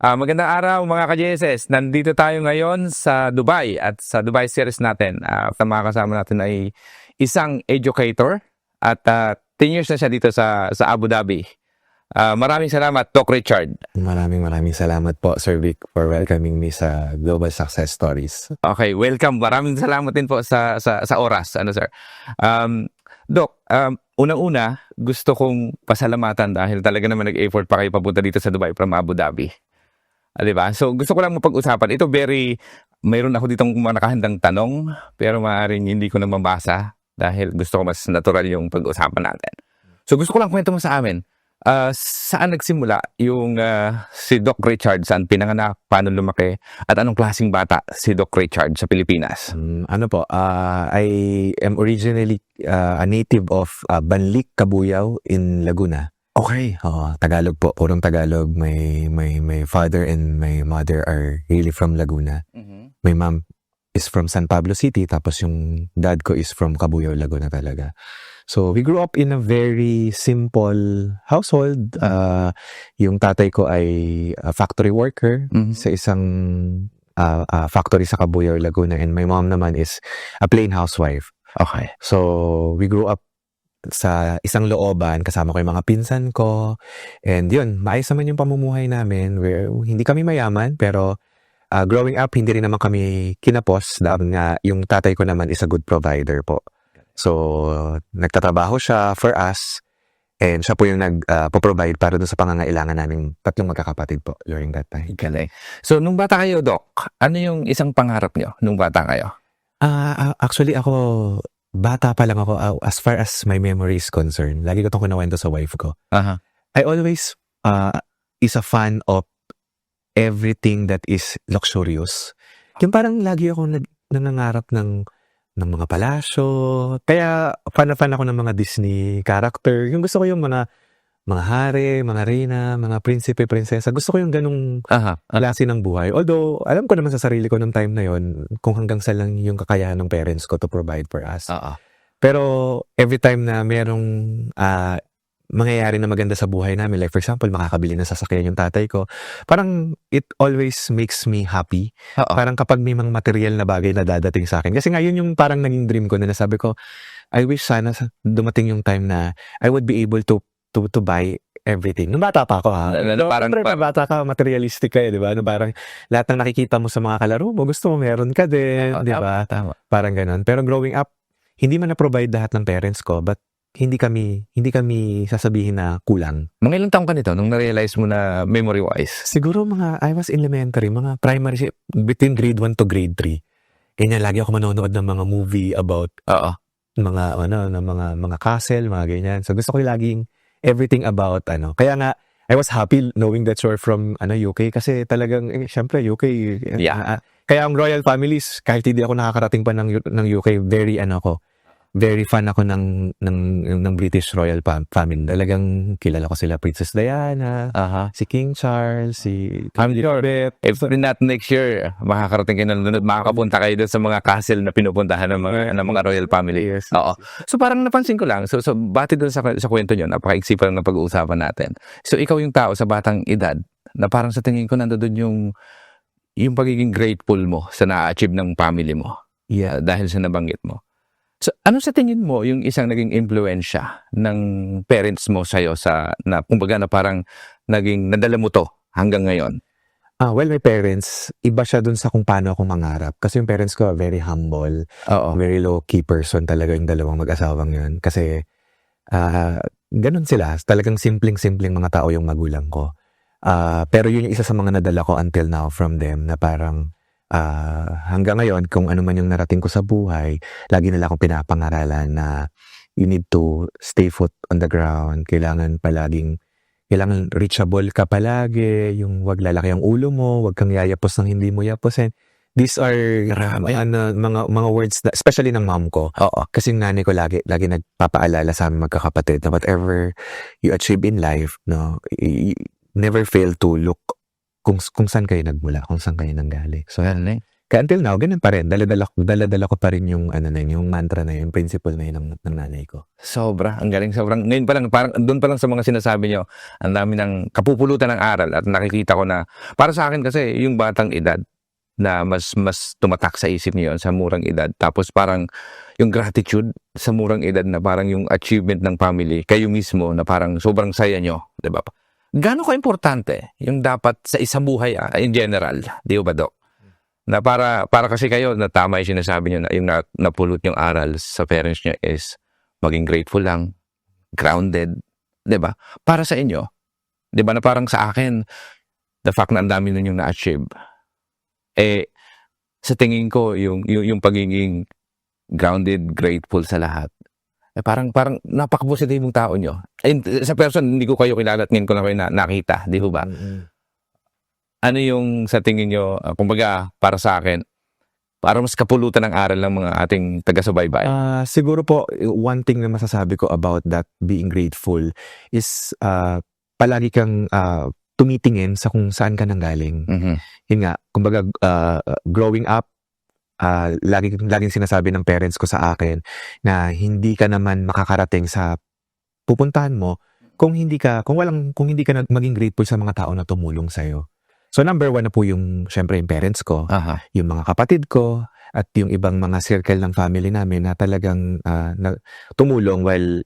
Magandang araw mga ka-JSS. Nandito tayo ngayon sa Dubai at sa Dubai series natin. Ang mga kasama natin ay isang educator at 10 years na siya dito sa Abu Dhabi. Maraming salamat, Doc Richard. Maraming salamat po, Sir Vic, for welcoming me sa Global Success Stories. Okay, welcome. Maraming salamat din po sa oras, sir. Doc, unang-una, gusto kong pasalamatan dahil talaga naman nag-effort pa kayo papunta dito sa Dubai from Abu Dhabi. Diba? So, gusto ko lang mapag-usapan. Ito mayroon ako ditong mga nakahandang tanong, pero maaaring hindi ko na mabasa dahil gusto ko mas natural yung pag-usapan natin. So, gusto ko lang kwento mo sa amin. Saan nagsimula yung si Doc Richard? Saan pinanganak? Paano lumaki? At anong klaseng bata si Doc Richard sa Pilipinas? I am originally a native of Banlic, Cabuyao in Laguna. Okay. Tagalog po, purong Tagalog. My father and my mother are really from Laguna. Mm-hmm. My mom is from San Pablo City, tapos yung dad ko is from Cabuyao, Laguna talaga. So we grew up in a very simple household. Yung tatay ko ay a factory worker sa isang factory sa Cabuyao, Laguna, and my mom naman is a plain housewife. Okay. So we grew up sa isang looban, kasama ko yung mga pinsan ko, and yun, maayos naman yung pamumuhay namin. Hindi kami mayaman, pero growing up, hindi rin naman kami kinapos dahil nga yung tatay ko naman is a good provider po. So, nagtatrabaho siya for us, and siya po yung nagpo-provide para dun sa pangangailangan naming tatlong magkakapatid po during that time. Galing. So, nung bata kayo, Doc, ano yung isang pangarap nyo nung bata kayo? Actually, bata pa lang ako, as far as my memory is concerned. Lagi ko itong kinawento sa wife ko. Uh-huh. I always is a fan of everything that is luxurious. Yung parang lagi ako nangangarap ng mga palasyo. Kaya fan ako ng mga Disney character. Yung gusto ko yung mga hari, mga reyna, mga prinsipe, prinsesa. Gusto ko yung ganung klase ng buhay. Although, alam ko naman sa sarili ko nung time na yon kung hanggang sa lang yung kakayahan ng parents ko to provide for us. Pero every time na merong mangyayari na maganda sa buhay namin, like for example, makakabili ng sasakyan yung tatay ko, parang it always makes me happy. Parang kapag may mga material na bagay na dadating sa akin. Kasi ngayon yung parang naging dream ko na nasabi ko, I wish sana dumating yung time na I would be able to buy everything. Nung bata pa ako, Parang bata ka, materialistic ka di ba? Parang lahat ng nakikita mo sa mga kalaro mo, gusto mo meron ka din, di ba? Tama. Parang ganun. Pero growing up, hindi man na-provide lahat ng parents ko, but hindi kami sasabihin na kulang. Mga ilang taong ka nito nung na-realize mo na memory-wise? Siguro I was elementary, mga primary, between grade 1 to grade 3. Ganyan, lagi ako manonood ng mga movie about mga castle, mga ganyan. So gusto ko laging everything about Kaya nga, I was happy knowing that you're from UK kasi talagang, syempre, UK. Kaya ang royal families, kahit hindi ako nakakarating pa ng UK, very fan ako ng British royal family. Talagang kilala ko sila, Princess Diana, si King Charles, si Elizabeth. If not next year, makakarating kayo na makakapunta kayo doon sa mga castle na pinupuntahan ng mga royal family. Yes. Oo. So parang napansin ko lang, so bati doon sa kwento nyo, napaka-iksip pa lang na pag-uusapan natin. So ikaw yung tao sa batang edad na parang sa tingin ko nandoon yung pagiging grateful mo sa na-achieve ng family mo. Yeah. Dahil sa nabanggit mo. So, ano sa tingin mo yung isang naging impluwensya ng parents mo sa'yo na kumbaga na parang naging nadala mo to hanggang ngayon? Well, my parents, iba siya dun sa kung paano ako mangarap. Kasi yung parents ko, very humble, very low-key person talaga yung dalawang mag-asawang yun. Kasi, ganun sila. Talagang simpleng-simpleng mga tao yung magulang ko. Pero yun yung isa sa mga nadala ko until now from them na parang, hanggang ngayon, kung ano man yung narating ko sa buhay, lagi nila akong pinapangaralan na you need to stay foot on the ground. Kailangan reachable ka palagi, yung wag lalaki ang ulo mo, wag kang yayapos ng hindi mo yaposin. These are mga words na, especially ng mom ko. Kasi yung nanay ko lagi nagpapaalala sa aming magkakapatid na whatever you achieve in life, never fail to look kung saan kayo nagmula, kung saan kayo nanggaling. So, yan Kaya until now, ganun pa rin. Dala-dala ko pa rin yung, ano na yun, yung mantra na yun, yung principle na yun ng nanay ko. Sobra, ang galing, sobrang, ngayon pa lang, parang doon pa lang sa mga sinasabi nyo, ang dami ng kapupulutan ng aral at nakikita ko na, para sa akin kasi, yung batang edad, na mas tumatak sa isip niyo sa murang edad, tapos parang yung gratitude sa murang edad na parang yung achievement ng family, kayo mismo na parang sobrang saya nyo, di ba? Gaano ka-importante yung dapat sa isang buhay in general, di ba, Dok? Na para kasi kayo, na tama yung sinasabi nyo na yung napulot yung aral sa parents nyo is maging grateful lang, grounded, 'di ba? Para sa inyo, 'di ba, na parang sa akin, the fact na ang dami nun yung na-achieve, sa tingin ko yung pagiging grounded, grateful sa lahat, parang napaka-positibong tao nyo. Sa person, hindi ko kayo kilala at ngayon ko na kayo nakita, di ba? Ano yung sa tingin nyo, kumbaga, para sa akin, para mas kapulutan ng aral ng mga ating taga-subaybay? Siguro po, one thing na masasabi ko about that being grateful is palagi kang tumitingin sa kung saan ka nanggaling. Yun nga, kumbaga, growing up, laging sinasabi ng parents ko sa akin na hindi ka naman makakarating sa pupuntahan mo kung hindi ka maging grateful sa mga tao na tumulong sa'yo. So number one na po syempre yung parents ko, yung mga kapatid ko, at yung ibang mga circle ng family namin na talagang tumulong while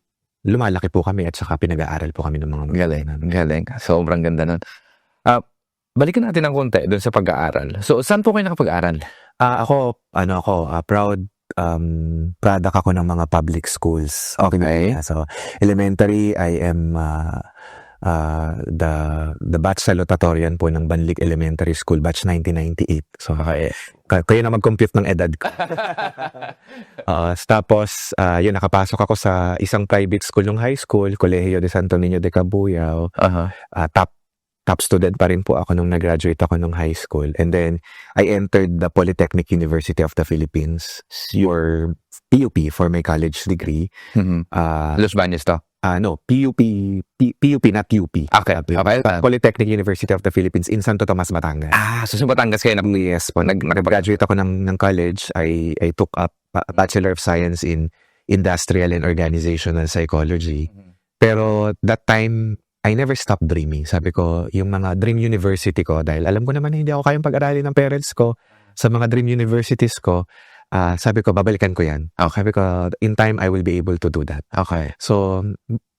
lumalaki po kami at saka pinag-aaral po kami ng mga Galing. Sobrang ganda nun. Balikan natin ng konti doon sa pag-aaral. So, saan po kayo nakapag-aaral? Ako, proud product ako ng mga public schools. Okay. So, elementary, I am the batch salutatorian po ng Banlig Elementary School, batch 1998. So, kayo na mag-compute ng edad ko. Tapos, yun, nakapasok ako sa isang private school ng high school, Colegio de Santo Niño de Cabuyao. Top student pa rin po ako nung nag-graduate ako nung high school. And then, I entered the Polytechnic University of the Philippines, your PUP, for my college degree. Los Baños to? No, PUP, not UP. Okay. Polytechnic University of the Philippines in Santo Tomas, Batangas. So sa Batangas kayo Yes po. Nag-graduate ako ng college. I took up a Bachelor of Science in Industrial and Organizational Psychology. Pero that time, I never stopped dreaming. Sabi ko, yung mga dream university ko, dahil alam ko naman na hindi ako kayang pag-aralin ng parents ko, sa mga dream universities ko, sabi ko, babalikan ko yan. Sabi ko, in time, I will be able to do that. Okay. So,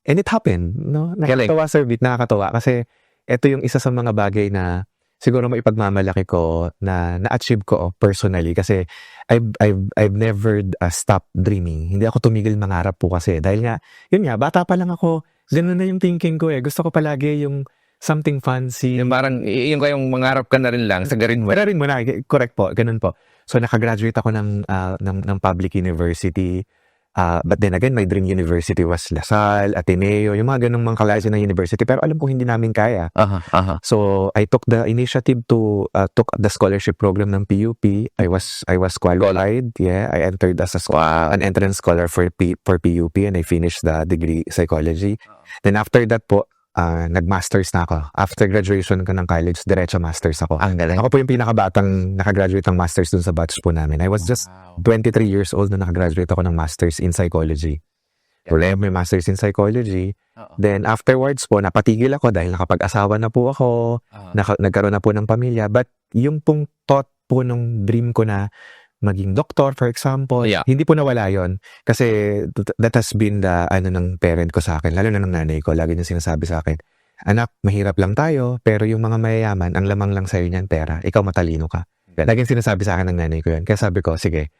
and it happened, no? Nakakatawa, Sir Bit, nakakatawa. Kasi, ito yung isa sa mga bagay na siguro maipagmamalaki ko na na-achieve ko personally. Kasi, I've never stopped dreaming. Hindi ako tumigil mangarap po kasi. Dahil nga, yun nga, bata pa lang ako, ganun na yung thinking ko eh. Gusto ko palagi yung something fancy. Yung parang, yung kayong mangarap ka na rin lang, sagarin mo. Sagarin mo na, correct po, ganun po. So, nakagraduate ako ng public university. But then again, my dream university was Lasal, Ateneo, yung mga ganung mga klase ng university. Pero alam ko hindi namin kaya. So, I took the initiative to took the scholarship program ng PUP. I was qualified. Yeah, I entered as an entrance scholar for PUP and I finished the degree psychology. Then after that po, nag-masters na ako. After graduation ko ng college, diretso masters ako. Ang galing. Ako po yung pinakabatang nakagraduate ng masters dun sa batch po namin. I was just 23 years old na nakagraduate ako ng masters in psychology. Wala may masters in psychology. Then afterwards po, napatigil ako dahil nakapag-asawa na po ako, nagkaroon na po ng pamilya. But yung pong thought po nung dream ko na maging doktor, for example, hindi po nawala yon. Kasi that has been the ng parent ko sa akin, lalo na ng nanay ko. Lagi niya sinasabi sa akin, anak, mahirap lang tayo, pero yung mga mayayaman, ang lamang lang sa'yo niyan pera. Ikaw matalino ka. Laging sinasabi sa akin ng nanay ko yun. Kaya sabi ko, sige.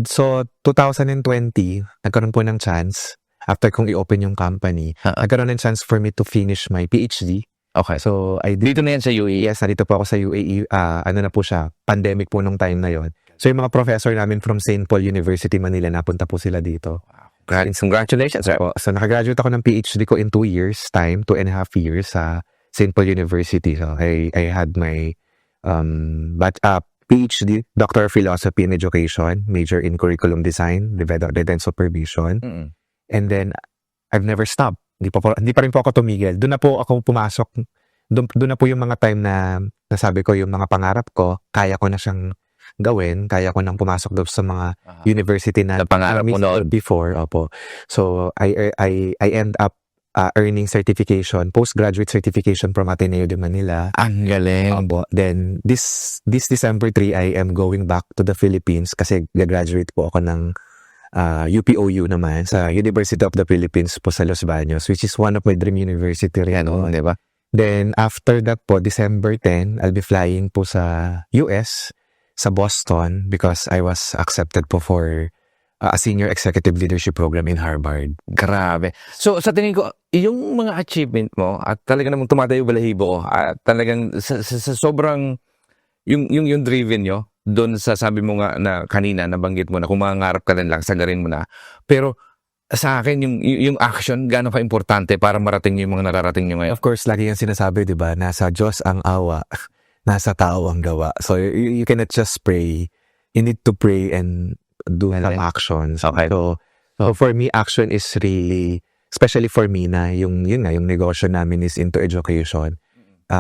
So, 2020, nagkaroon po ng chance, after kong i-open yung company, nagkaroon ng chance for me to finish my PhD. Okay. So, dito na yan sa UAE? Yes, narito po ako sa UAE. Na po siya, pandemic po nung time na yon. So, yung mga professor namin from St. Paul University, Manila, napunta po sila dito. Congratulations, sir. So, nakagraduate ako ng PhD ko in 2 years time, 2.5 years sa St. Paul University. So, I had my PhD, Doctor of Philosophy and Education, major in Curriculum Design, Development and Supervision. And then, I've never stopped. Hindi pa rin po ako tumigil. Doon na po ako pumasok. Doon na po yung mga time na nasabi ko yung mga pangarap ko, kaya ko na siyang gawin. Kaya ko nang pumasok daw sa mga Aha. university na Sa pangarap mo noon. before. Opo. So, I end up earning certification, postgraduate certification from Ateneo de Manila. Ang galing. Opo. Then, this December 3, I am going back to the Philippines kasi gagraduate po ako ng UPOU naman sa University of the Philippines po sa Los Baños, which is one of my dream university rin. Yan, di ba? Then, after that po, December 10, I'll be flying po sa US, sa Boston, because I was accepted po for a senior executive leadership program in Harvard. Grabe. So, sa tingin ko, yung mga achievement mo, at talaga namang tumatayo balahibo ko, at talagang sa sobrang, yung driven nyo, doon sa sabi mo nga na kanina, nabanggit mo na kung mangarap ka rin lang, sagarin mo na. Pero, sa akin, yung action, gaano ka importante para marating yung mga nararating nyo ngayon? Of course, lagi yung sinasabi, di ba, nasa Diyos ang awa, nasa tao ang gawa. So, you cannot just pray. You need to pray and do some actions. Okay. So for me, action is really, especially for me na yung negosyo namin is into education.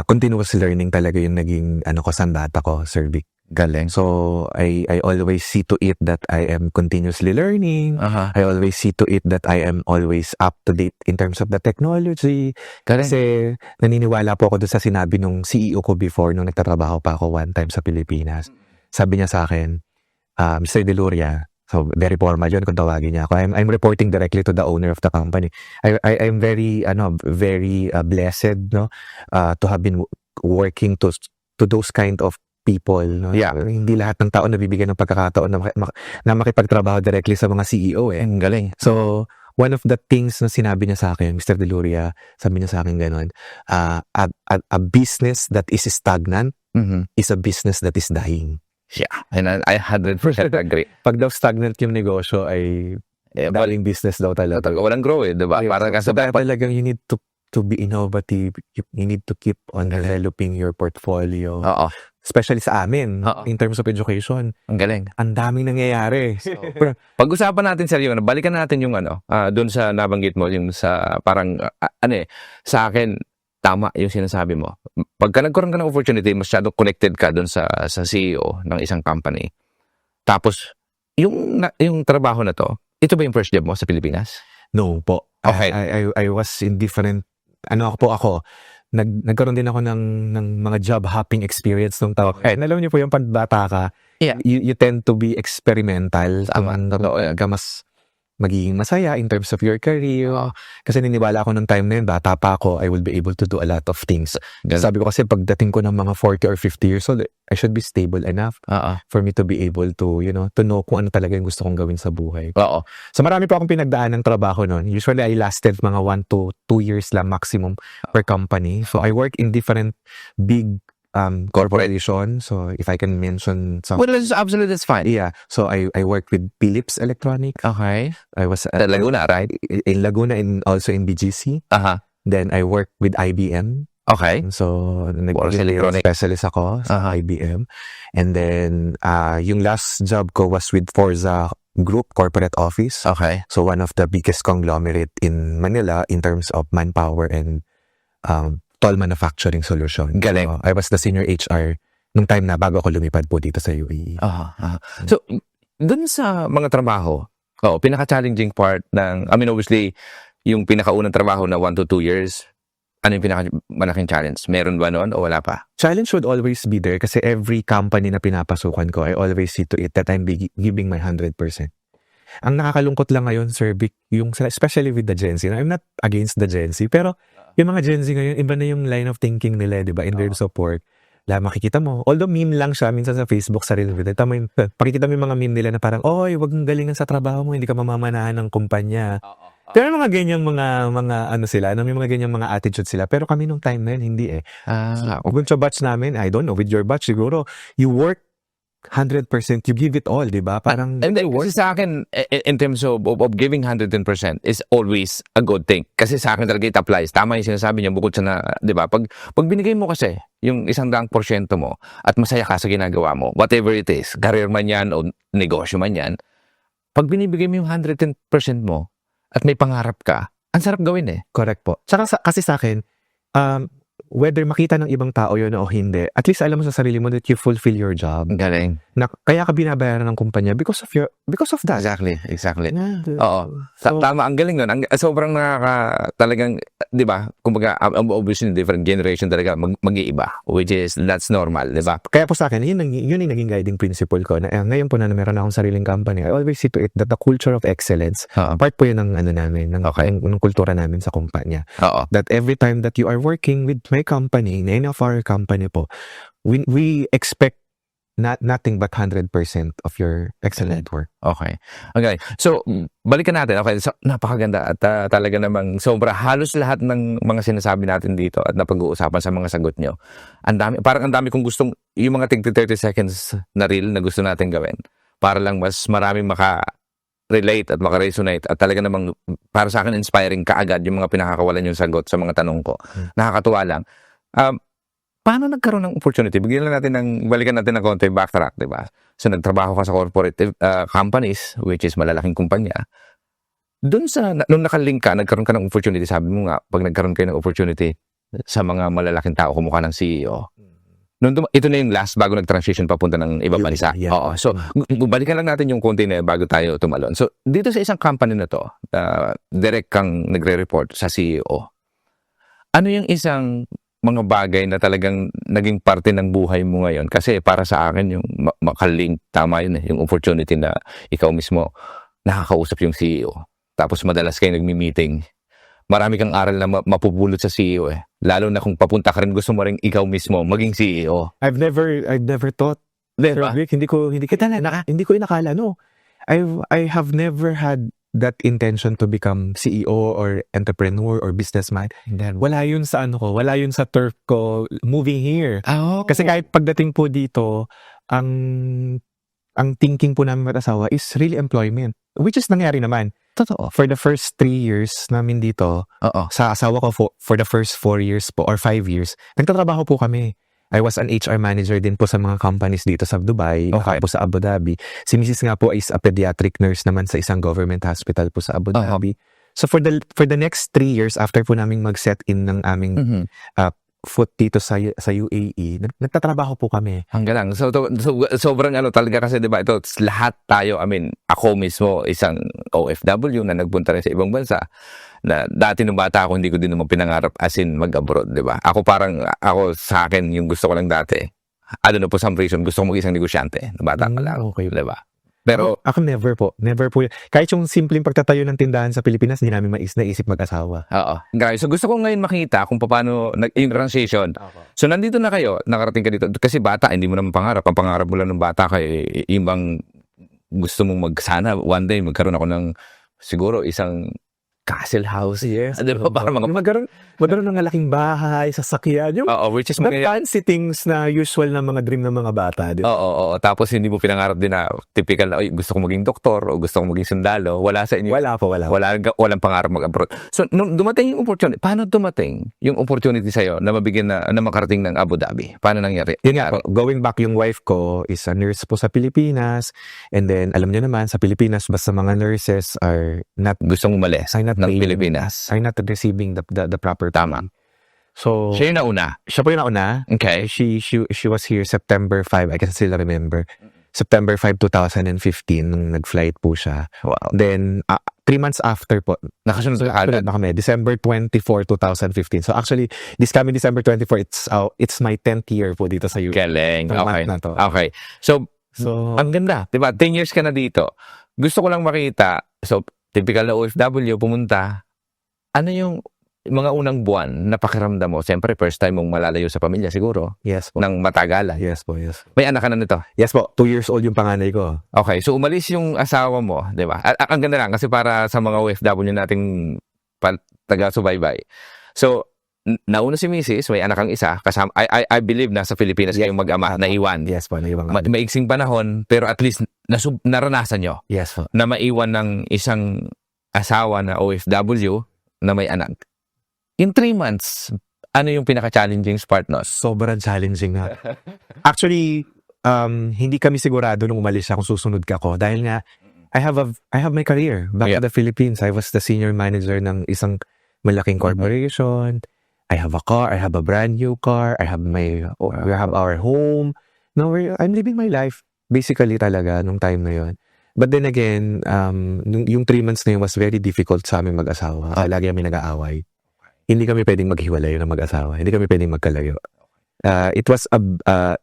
Continuous learning talaga yung naging sandata ko, Sir Vic. Galing. So, I always see to it that I am continuously learning. Aha. I always see to it that I am always up to date in terms of the technology. Galing. Kasi naniniwala po ako doon sa sinabi nung CEO ko before nung nagtatrabaho pa ako one time sa Pilipinas. Sabi niya sa akin, Mr. Deluria, so very formal yun kung tawagin niya ako. I'm reporting directly to the owner of the company. I'm very blessed to have been working to those kind of people. No? Yeah. Hindi lahat ng tao nabibigyan ng pagkakataon na makipagtrabaho directly sa mga CEO eh. Ang galing. So, one of the things na sinabi niya sa akin, Mr. Deluria, sabi niya sa akin ganun, a business that is stagnant is a business that is dying. Yeah. And I 100% agree. Pag daw stagnant yung negosyo ay dying business daw talaga. Walang grow eh, diba? Para ka sa talagang you need to be innovative. You need to keep on developing your portfolio. Oo. Especially sa amin, Oo. in terms of education. Ang galing. Ang daming nangyayari. So, Pag-usapan natin sir yung balikan natin yung doon sa nabanggit mo, yung sa parang, sa akin, tama yung sinasabi mo. Pagka nagkaroon ka ng opportunity, masyadong connected ka doon sa CEO ng isang company. Tapos, yung trabaho na to, ito ba yung first job mo sa Pilipinas? no po. Okay. I was in different, ako, nagkaroon din ako ng mga job hopping experience nung tawag. Okay. Alam niyo po yung pagkabata ka, Yeah. you tend to be experimental. Tama. Totoo yan. Ka mas magiging masaya in terms of your career. Kasi niniwala ako nung time na yun, bata pa ako, I will be able to do a lot of things. Ganun. Sabi ko kasi pagdating ko ng mga 40 or 50 years old, I should be stable enough Oo. for me to be able to, to know kung ano talaga yung gusto kong gawin sa buhay. Oo. So marami pa akong pinagdaan ng trabaho noon. Usually I lasted mga 1 to 2 years lang maximum per company. So I work in different big corporation. So if I can mention some. Well, that's absolutely, that's fine. Yeah. So I worked with Philips Electronic. Okay. I was Sa Laguna, right? in Laguna and also in BGC. Aha. Then I worked with IBM. Okay. So Boros nag-engineering Electronic. specialist ako sa IBM. And then yung last job ko was with Forza Group Corporate Office. Okay. So one of the biggest conglomerate in Manila in terms of manpower and toll manufacturing solution. Galing. So, I was the senior HR nung time na bago ako lumipad po dito sa UAE. Aha. Aha. So, dun sa mga trabaho, pinaka-challenging part ng, obviously, yung pinakaunang trabaho na 1 to 2 years, ano yung pinaka-malaking challenge? Meron ba noon o wala pa? Challenge would always be there kasi every company na pinapasukan ko, I always see to it that I'm giving my 100%. Ang nakakalungkot lang ngayon, Sir Vic, especially with the Gen Z. I'm not against the Gen Z, pero yung mga Gen Z ngayon, iba na yung line of thinking nila, di ba? In terms of work. Makikita mo, although meme lang siya, minsan sa Facebook, sa Reels, pakikita mo yung mga meme nila na parang, oy, wag kang galingan sa trabaho mo, hindi ka mamamanahan ng kumpanya. Pero mga ganyang mga sila, may mga ganyang mga attitude sila. Pero kami nung time na yun, hindi eh. Kung sa batch namin, I don't know, with your batch siguro, you work 100%, you give it all, di ba? Parang, And then, kasi sa akin, in terms of giving 110% is always a good thing. Kasi sa akin talaga it applies. Tama yung sinasabi niya, bukod sa na, di ba? Pag binigay mo kasi yung 100% mo at masaya ka sa ginagawa mo, whatever it is, career man yan o negosyo man yan, pag binibigay mo yung 110% mo at may pangarap ka, ang sarap gawin eh. correct po. Tsaka kasi sa akin, whether makita ng ibang tao yun o hindi, at least alam mo sa sarili mo that you fulfill your job. Ang galing. Na, kaya ka binabayaran ng kumpanya because of that. Exactly. Yeah. Oo. So, Tama, ang galing nun. Sobrang talagang, di ba, kumbaga, obviously, different generation talaga mag-iiba, which is, that's normal, di ba? kaya po sa akin, yun yung naging guiding principle ko. Na, ngayon po na meron akong sariling company, I always see to it that the culture of excellence, Oo. part po yun ng namin, Okay. ng kultura namin sa kumpanya. Oo. That every time that you are working with my company, any of our company po, we expect nothing but 100% of your excellent work. Okay. Okay. So, balikan natin. Okay. So, napakaganda at talaga namang halos lahat ng mga sinasabi natin dito at napag-uusapan sa mga sagot nyo. Parang ang dami kong gustong, yung mga 30 seconds na reel na gusto natin gawin para lang mas maraming relate at makaresonate at talaga namang para sa akin inspiring kaagad yung mga pinakakawalan yung sagot sa mga tanong ko. Nakakatuwa lang. Paano nagkaroon ng opportunity? Balikan natin ng konti, backtrack, di ba? So, nagtrabaho ka sa corporate companies, which is malalaking kumpanya. Nung nakalink ka, nagkaroon ka ng opportunity, sabi mo nga, pag nagkaroon kayo ng opportunity sa mga malalaking tao, kumukha ng CEO. Ito na yung last bago nag-transition papunta ng ibang bansa. Yeah. Oo. So, balikan lang natin yung konti na bago tayo tumalon. So, dito sa isang company na to, direct kang nagre-report sa CEO. Ano yung isang mga bagay na talagang naging parte ng buhay mo ngayon? Kasi para sa akin, yung makalink, tama yun yung opportunity na ikaw mismo nakakausap yung CEO. Tapos madalas kayo nagmi-meeting. Marami kang aral na mapupulot sa CEO eh. Lalo na kung papunta ka rin, gusto mo rin ikaw mismo maging CEO. I've never thought. Diba? Hindi ko inakala, no. I have never had that intention to become CEO or entrepreneur or businessman. Wala yun sa wala yun sa turf ko moving here. Oh. Kasi kahit pagdating po dito, ang thinking po namin mag-asawa is really employment. Which is nangyari naman. Totoo. For the first 3 years namin dito, Oo. sa asawa ko for the first 4 years po or 5 years, nagtatrabaho po kami. I was an HR manager din po sa mga companies dito sa Dubai, Okay. po sa Abu Dhabi. Si Mrs. nga po is a pediatric nurse naman sa isang government hospital po sa Abu Dhabi. So for the next 3 years after po naming mag-set in ng aming foot dito sa UAE, nagtatrabaho po kami. Ang galang. So, sobrang talaga kasi, di ba, ito, lahat tayo, ako mismo, isang OFW na nagpunta rin sa ibang bansa, na dati nung bata ako, hindi ko din naman pinangarap as in mag-abroad, di ba? Ako sa akin, yung gusto ko lang dati, I don't know, for some reason, gusto ko mag-isang negosyante, na bata pa lang, Okay. di ba? Pero, Ako never po. Kahit yung simpleng pagtatayo ng tindahan sa Pilipinas, hindi namin naisip mag-asawa. oo. Guys, so gusto ko ngayon makita kung paano yung transition. So, nandito na kayo, nakarating ka dito. Kasi bata, hindi mo naman pangarap. Ang pangarap mo lang ng bata kay yung bang gusto mong sana one day magkaroon ako ng siguro isang castle house. Yes. Di ba? Para magkaroon ng malaking bahay, sasakyan. Yung which is the fancy things na usual na mga dream ng mga bata. Oo. Tapos hindi mo pinangarap din na typical na, gusto ko maging doktor o gusto ko maging sundalo. Wala sa inyo. Wala po. Walang pangarap mag-abroad. So, nung dumating yung opportunity, paano dumating yung opportunity sa'yo na mabigyan na makarating ng Abu Dhabi? Paano nangyari? Yun nga po, going back, yung wife ko is a nurse po sa Pilipinas. And then, alam niyo naman, sa Pilipinas, basta mga nurses are not Gustong umalis Are not ng paying- Pilipinas. are not receiving the proper Tama. pay. So, Siya yung nauna. siya po yung nauna. Okay. She was here September 5. I can still remember. September 5, 2015, nung nag-flight po siya. Wow. Then, 3 months after po, Nakasunod ka agad. sunod na kami, December 24, 2015. So actually, this coming December 24, it's my 10th year po dito sa UK. Galing. Ng Okay. month na to. Okay. So, So, ang ganda. Diba? 10 years ka na dito. Gusto ko lang makita. So, typical na OFW, pumunta. Ano yung mga unang buwan na pakiramdam mo? Siyempre, first time mong malalayo sa pamilya siguro. yes po. Nang matagalan. Yes po. May anak ka na nito. Yes po, 2 years old yung panganay ko. Okay. So, umalis yung asawa mo. Diba? Ang ganda lang kasi para sa mga OFW nating taga-subaybay. So, nauna si Mrs., may anak kang isa. Kasama, I believe nasa Pilipinas kayong mag-ama na iwan. Yes po, naiwan Maiksing panahon, pero at least naranasan nyo Yes po. na maiwan ng isang asawa na OFW na may anak. In 3 months, ano yung pinaka-challenging part no? Sobrang challenging nga. Actually, hindi kami sigurado nung umalis siya kung susunod ka ko. Dahil nga, I have my career back Yeah. in the Philippines. I was the senior manager ng isang malaking corporation. I have a car, I have a brand new car, we have our home. No, I'm living my life basically talaga nung time na yon. But then again, yung 3 months na yun was very difficult sa aming mag-asawa. Kasi lagi kami nag-aaway. Hindi kami pwedeng maghiwalay ng mag-asawa. Hindi kami pwedeng magkalayo. It was a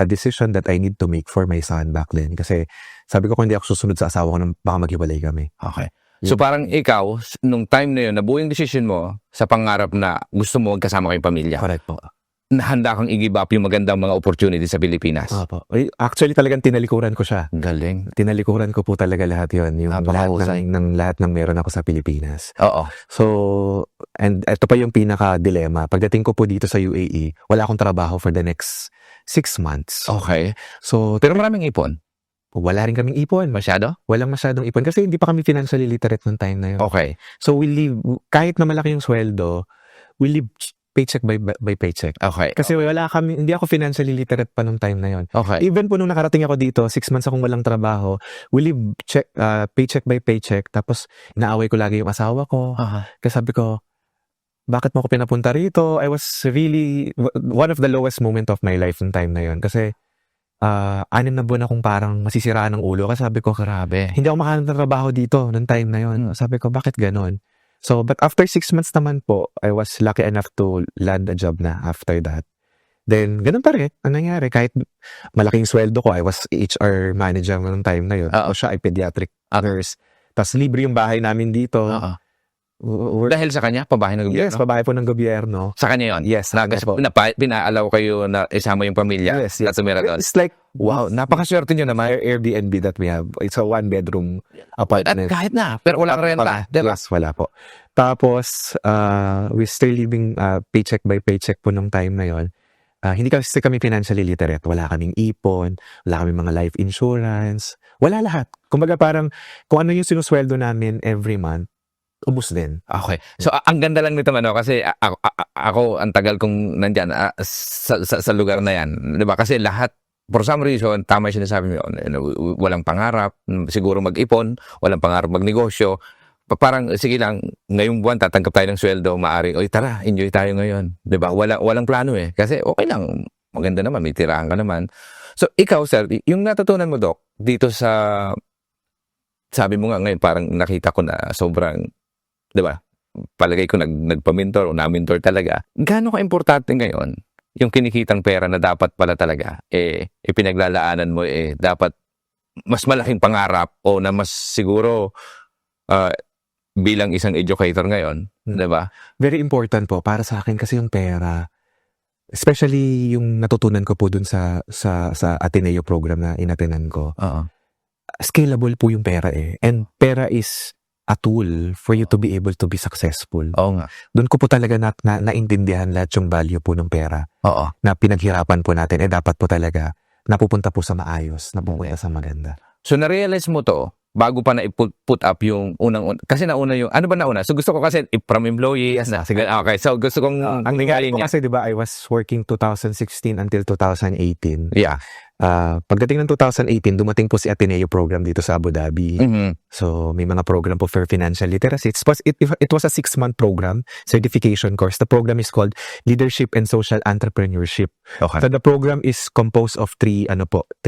decision that I need to make for my son back then. Kasi sabi ko kung hindi ako susunod sa asawa ko, baka maghiwalay kami. Okay. So parang ikaw, nung time na yun, nabuo yung decision mo sa pangarap na gusto mo magkasama kayong pamilya. Correct po. Handa kang i-give up yung magandang mga opportunity sa Pilipinas. Opo. Actually talagang tinalikuran ko siya. Galing. Tinalikuran ko po talaga lahat yon, yung Napakahusay. lahat ng meron ako sa Pilipinas. Oo. So, and ito pa yung pinaka-dilemma. Pagdating ko po dito sa UAE, wala akong trabaho for the next 6 months. Okay. So, Pero maraming ipon. wala rin kaming ipon. Masyado? Walang masyadong ipon kasi hindi pa kami financially literate nung time na yun. Okay. So, we live, kahit na malaki yung sweldo, we live paycheck by paycheck. Okay. Kasi hindi ako financially literate pa nung time na yun. Okay. Even po nung nakarating ako dito, 6 months akong walang trabaho, we live paycheck by paycheck. Tapos, inaaway ko lagi yung asawa ko. Kasi sabi ko, bakit mo ako pinapunta rito? I was really, one of the lowest moment of my life nung time na yun. Kasi, 6 na buwan akong parang masisiraan ng ulo. Kasi sabi ko, Grabe. hindi ako makahanap ng trabaho dito nung time na yun. Sabi ko, bakit ganon? So, but after 6 months naman po, I was lucky enough to land a job na after that. Then, ganun pa rin. Ang nangyari, kahit malaking sweldo ko, I was HR manager nung time na yun. O siya ay pediatric nurse. Tapos libre yung bahay namin dito. Dahil sa kanya, pabahay ng gobyerno? Yes, babae po ng gobyerno. Sa kanya yun? Yes. Kasi pinaalaw kayo na isama yung pamilya. Yes. At sumira doon. It's like, Wow, napakaswerte nyo naman. Airbnb that we have. It's a 1-bedroom At apartment. kahit na, pero walang renta. Diba? Yes, wala po. Tapos, we still living paycheck by paycheck po nung time na yon. Hindi kami financially literate. Wala kaming ipon, wala kaming mga life insurance, wala lahat. Kumbaga parang, kung ano yung sinusweldo namin every month, ubus din. Okay. So, ang ganda lang nito, kasi ako, ang tagal kong nandyan sa lugar na yan. Diba? Kasi lahat, for some reason, tama yung sinasabi mo, walang pangarap, siguro mag-ipon, walang pangarap magnegosyo. Parang, sige lang, ngayong buwan, tatanggap tayo ng sweldo, maaari, oy, tara, enjoy tayo ngayon. Diba? Walang plano eh. Kasi, okay lang, maganda naman, may tirahan ka naman. So, ikaw, sir, yung natutunan mo, Doc, dito sa, sabi mo nga ngayon, parang nakita ko na sobrang, diba? Palagay ko nagpa-mentor o na-mentor talaga. Gaano ka-importante ngayon yung kinikitang pera na dapat pala talaga pinaglalaanan mo dapat mas malaking pangarap o na mas siguro bilang isang educator ngayon, 'di ba? Very important po para sa akin kasi yung pera, especially yung natutunan ko po dun sa Ateneo program na inatenan ko. Scalable po yung pera and pera is a tool for you to be able to be successful. Oo nga. Doon ko po talaga naintindihan lahat yung value po ng pera. Oo. Na pinaghirapan po natin. Dapat po talaga napupunta po sa maayos, napupunta sa maganda. So, na-realize mo to bago pa na i-put up yung kasi nauna yung, ano ba nauna? So, gusto ko kasi from employee. Yes na. Sige. Okay, so gusto kong, Ang nangyari ko kasi, di ba, I was working 2016 until 2018. Yeah. Pagdating ng 2018, dumating po si Ateneo program dito sa Abu Dhabi. So, may mga program po for financial literacy. It was a 6-month program, certification course. The program is called Leadership and Social Entrepreneurship. Okay. So, the program is composed of 3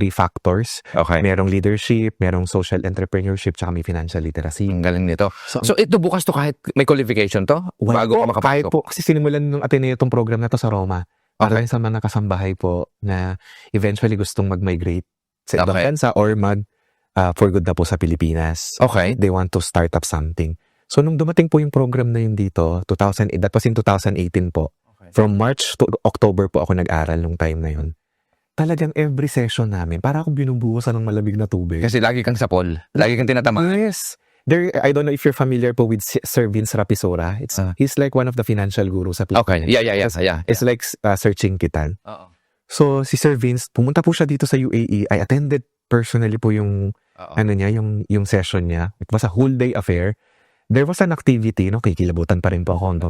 factors. Okay. Merong leadership, merong social entrepreneurship, tsaka may financial literacy. Ang galing nito. So, ito bukas to kahit may qualification to? Bago ka makapasok? Kahit po, kasi sinimulan ng Ateneo itong program na to sa Roma. Para sa mga kasambahay po na eventually gustong mag-migrate sa ibang bansa or for good na po sa Pilipinas. Okay. They want to start up something. So, nung dumating po yung program na yun dito, that was in 2018 po. Okay. From March to October po ako nag-aral nung time na yun. Talagang every session namin, para akong binubuhusan ng malamig na tubig. Kasi lagi kang sapol. Lagi kang tinatama. Yes. I don't know if you're familiar po with Sir Vince Rapisora. He's like one of the financial gurus sa Pilipinas. Okay. Yeah. It's like searching kitan. Oo. So, si Sir Vince, pumunta po siya dito sa UAE. I attended personally po yung session niya. It was a whole day affair. There was an activity, kikilabutan pa rin po ako.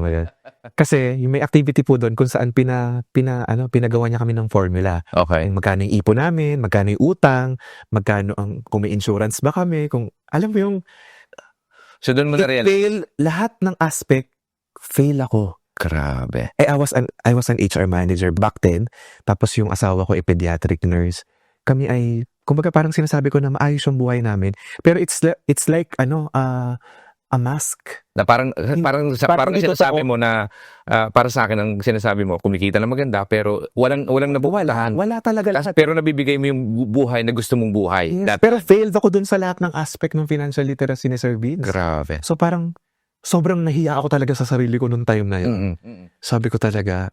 Kasi yung may activity po doon kung saan pinagawa niya kami ng formula. Okay. Kung magkano yung ipon namin, magkano yung utang, kung may insurance ba kami, alam mo yung, so, doon mo na-realize. fail, lahat ng aspect, fail ako. Grabe. I was an HR manager back then. Tapos yung asawa ko ay pediatric nurse. Kami ay, kumbaga parang sinasabi ko na maayos yung buhay namin. Pero it's like, a mask. Na parang parang Parang hindi sinasabi totoo. mo na para sa akin ang sinasabi mo kumikita na maganda pero walang nabubuhalan. Wala talaga lahat. Pero nabibigay mo yung buhay na gusto mong buhay. Yes, pero failed ako dun sa lahat ng aspect ng financial literacy ni Sir Vince. Grabe. So parang sobrang nahiya ako talaga sa sarili ko nung time na yun. Mm-mm. Sabi ko talaga,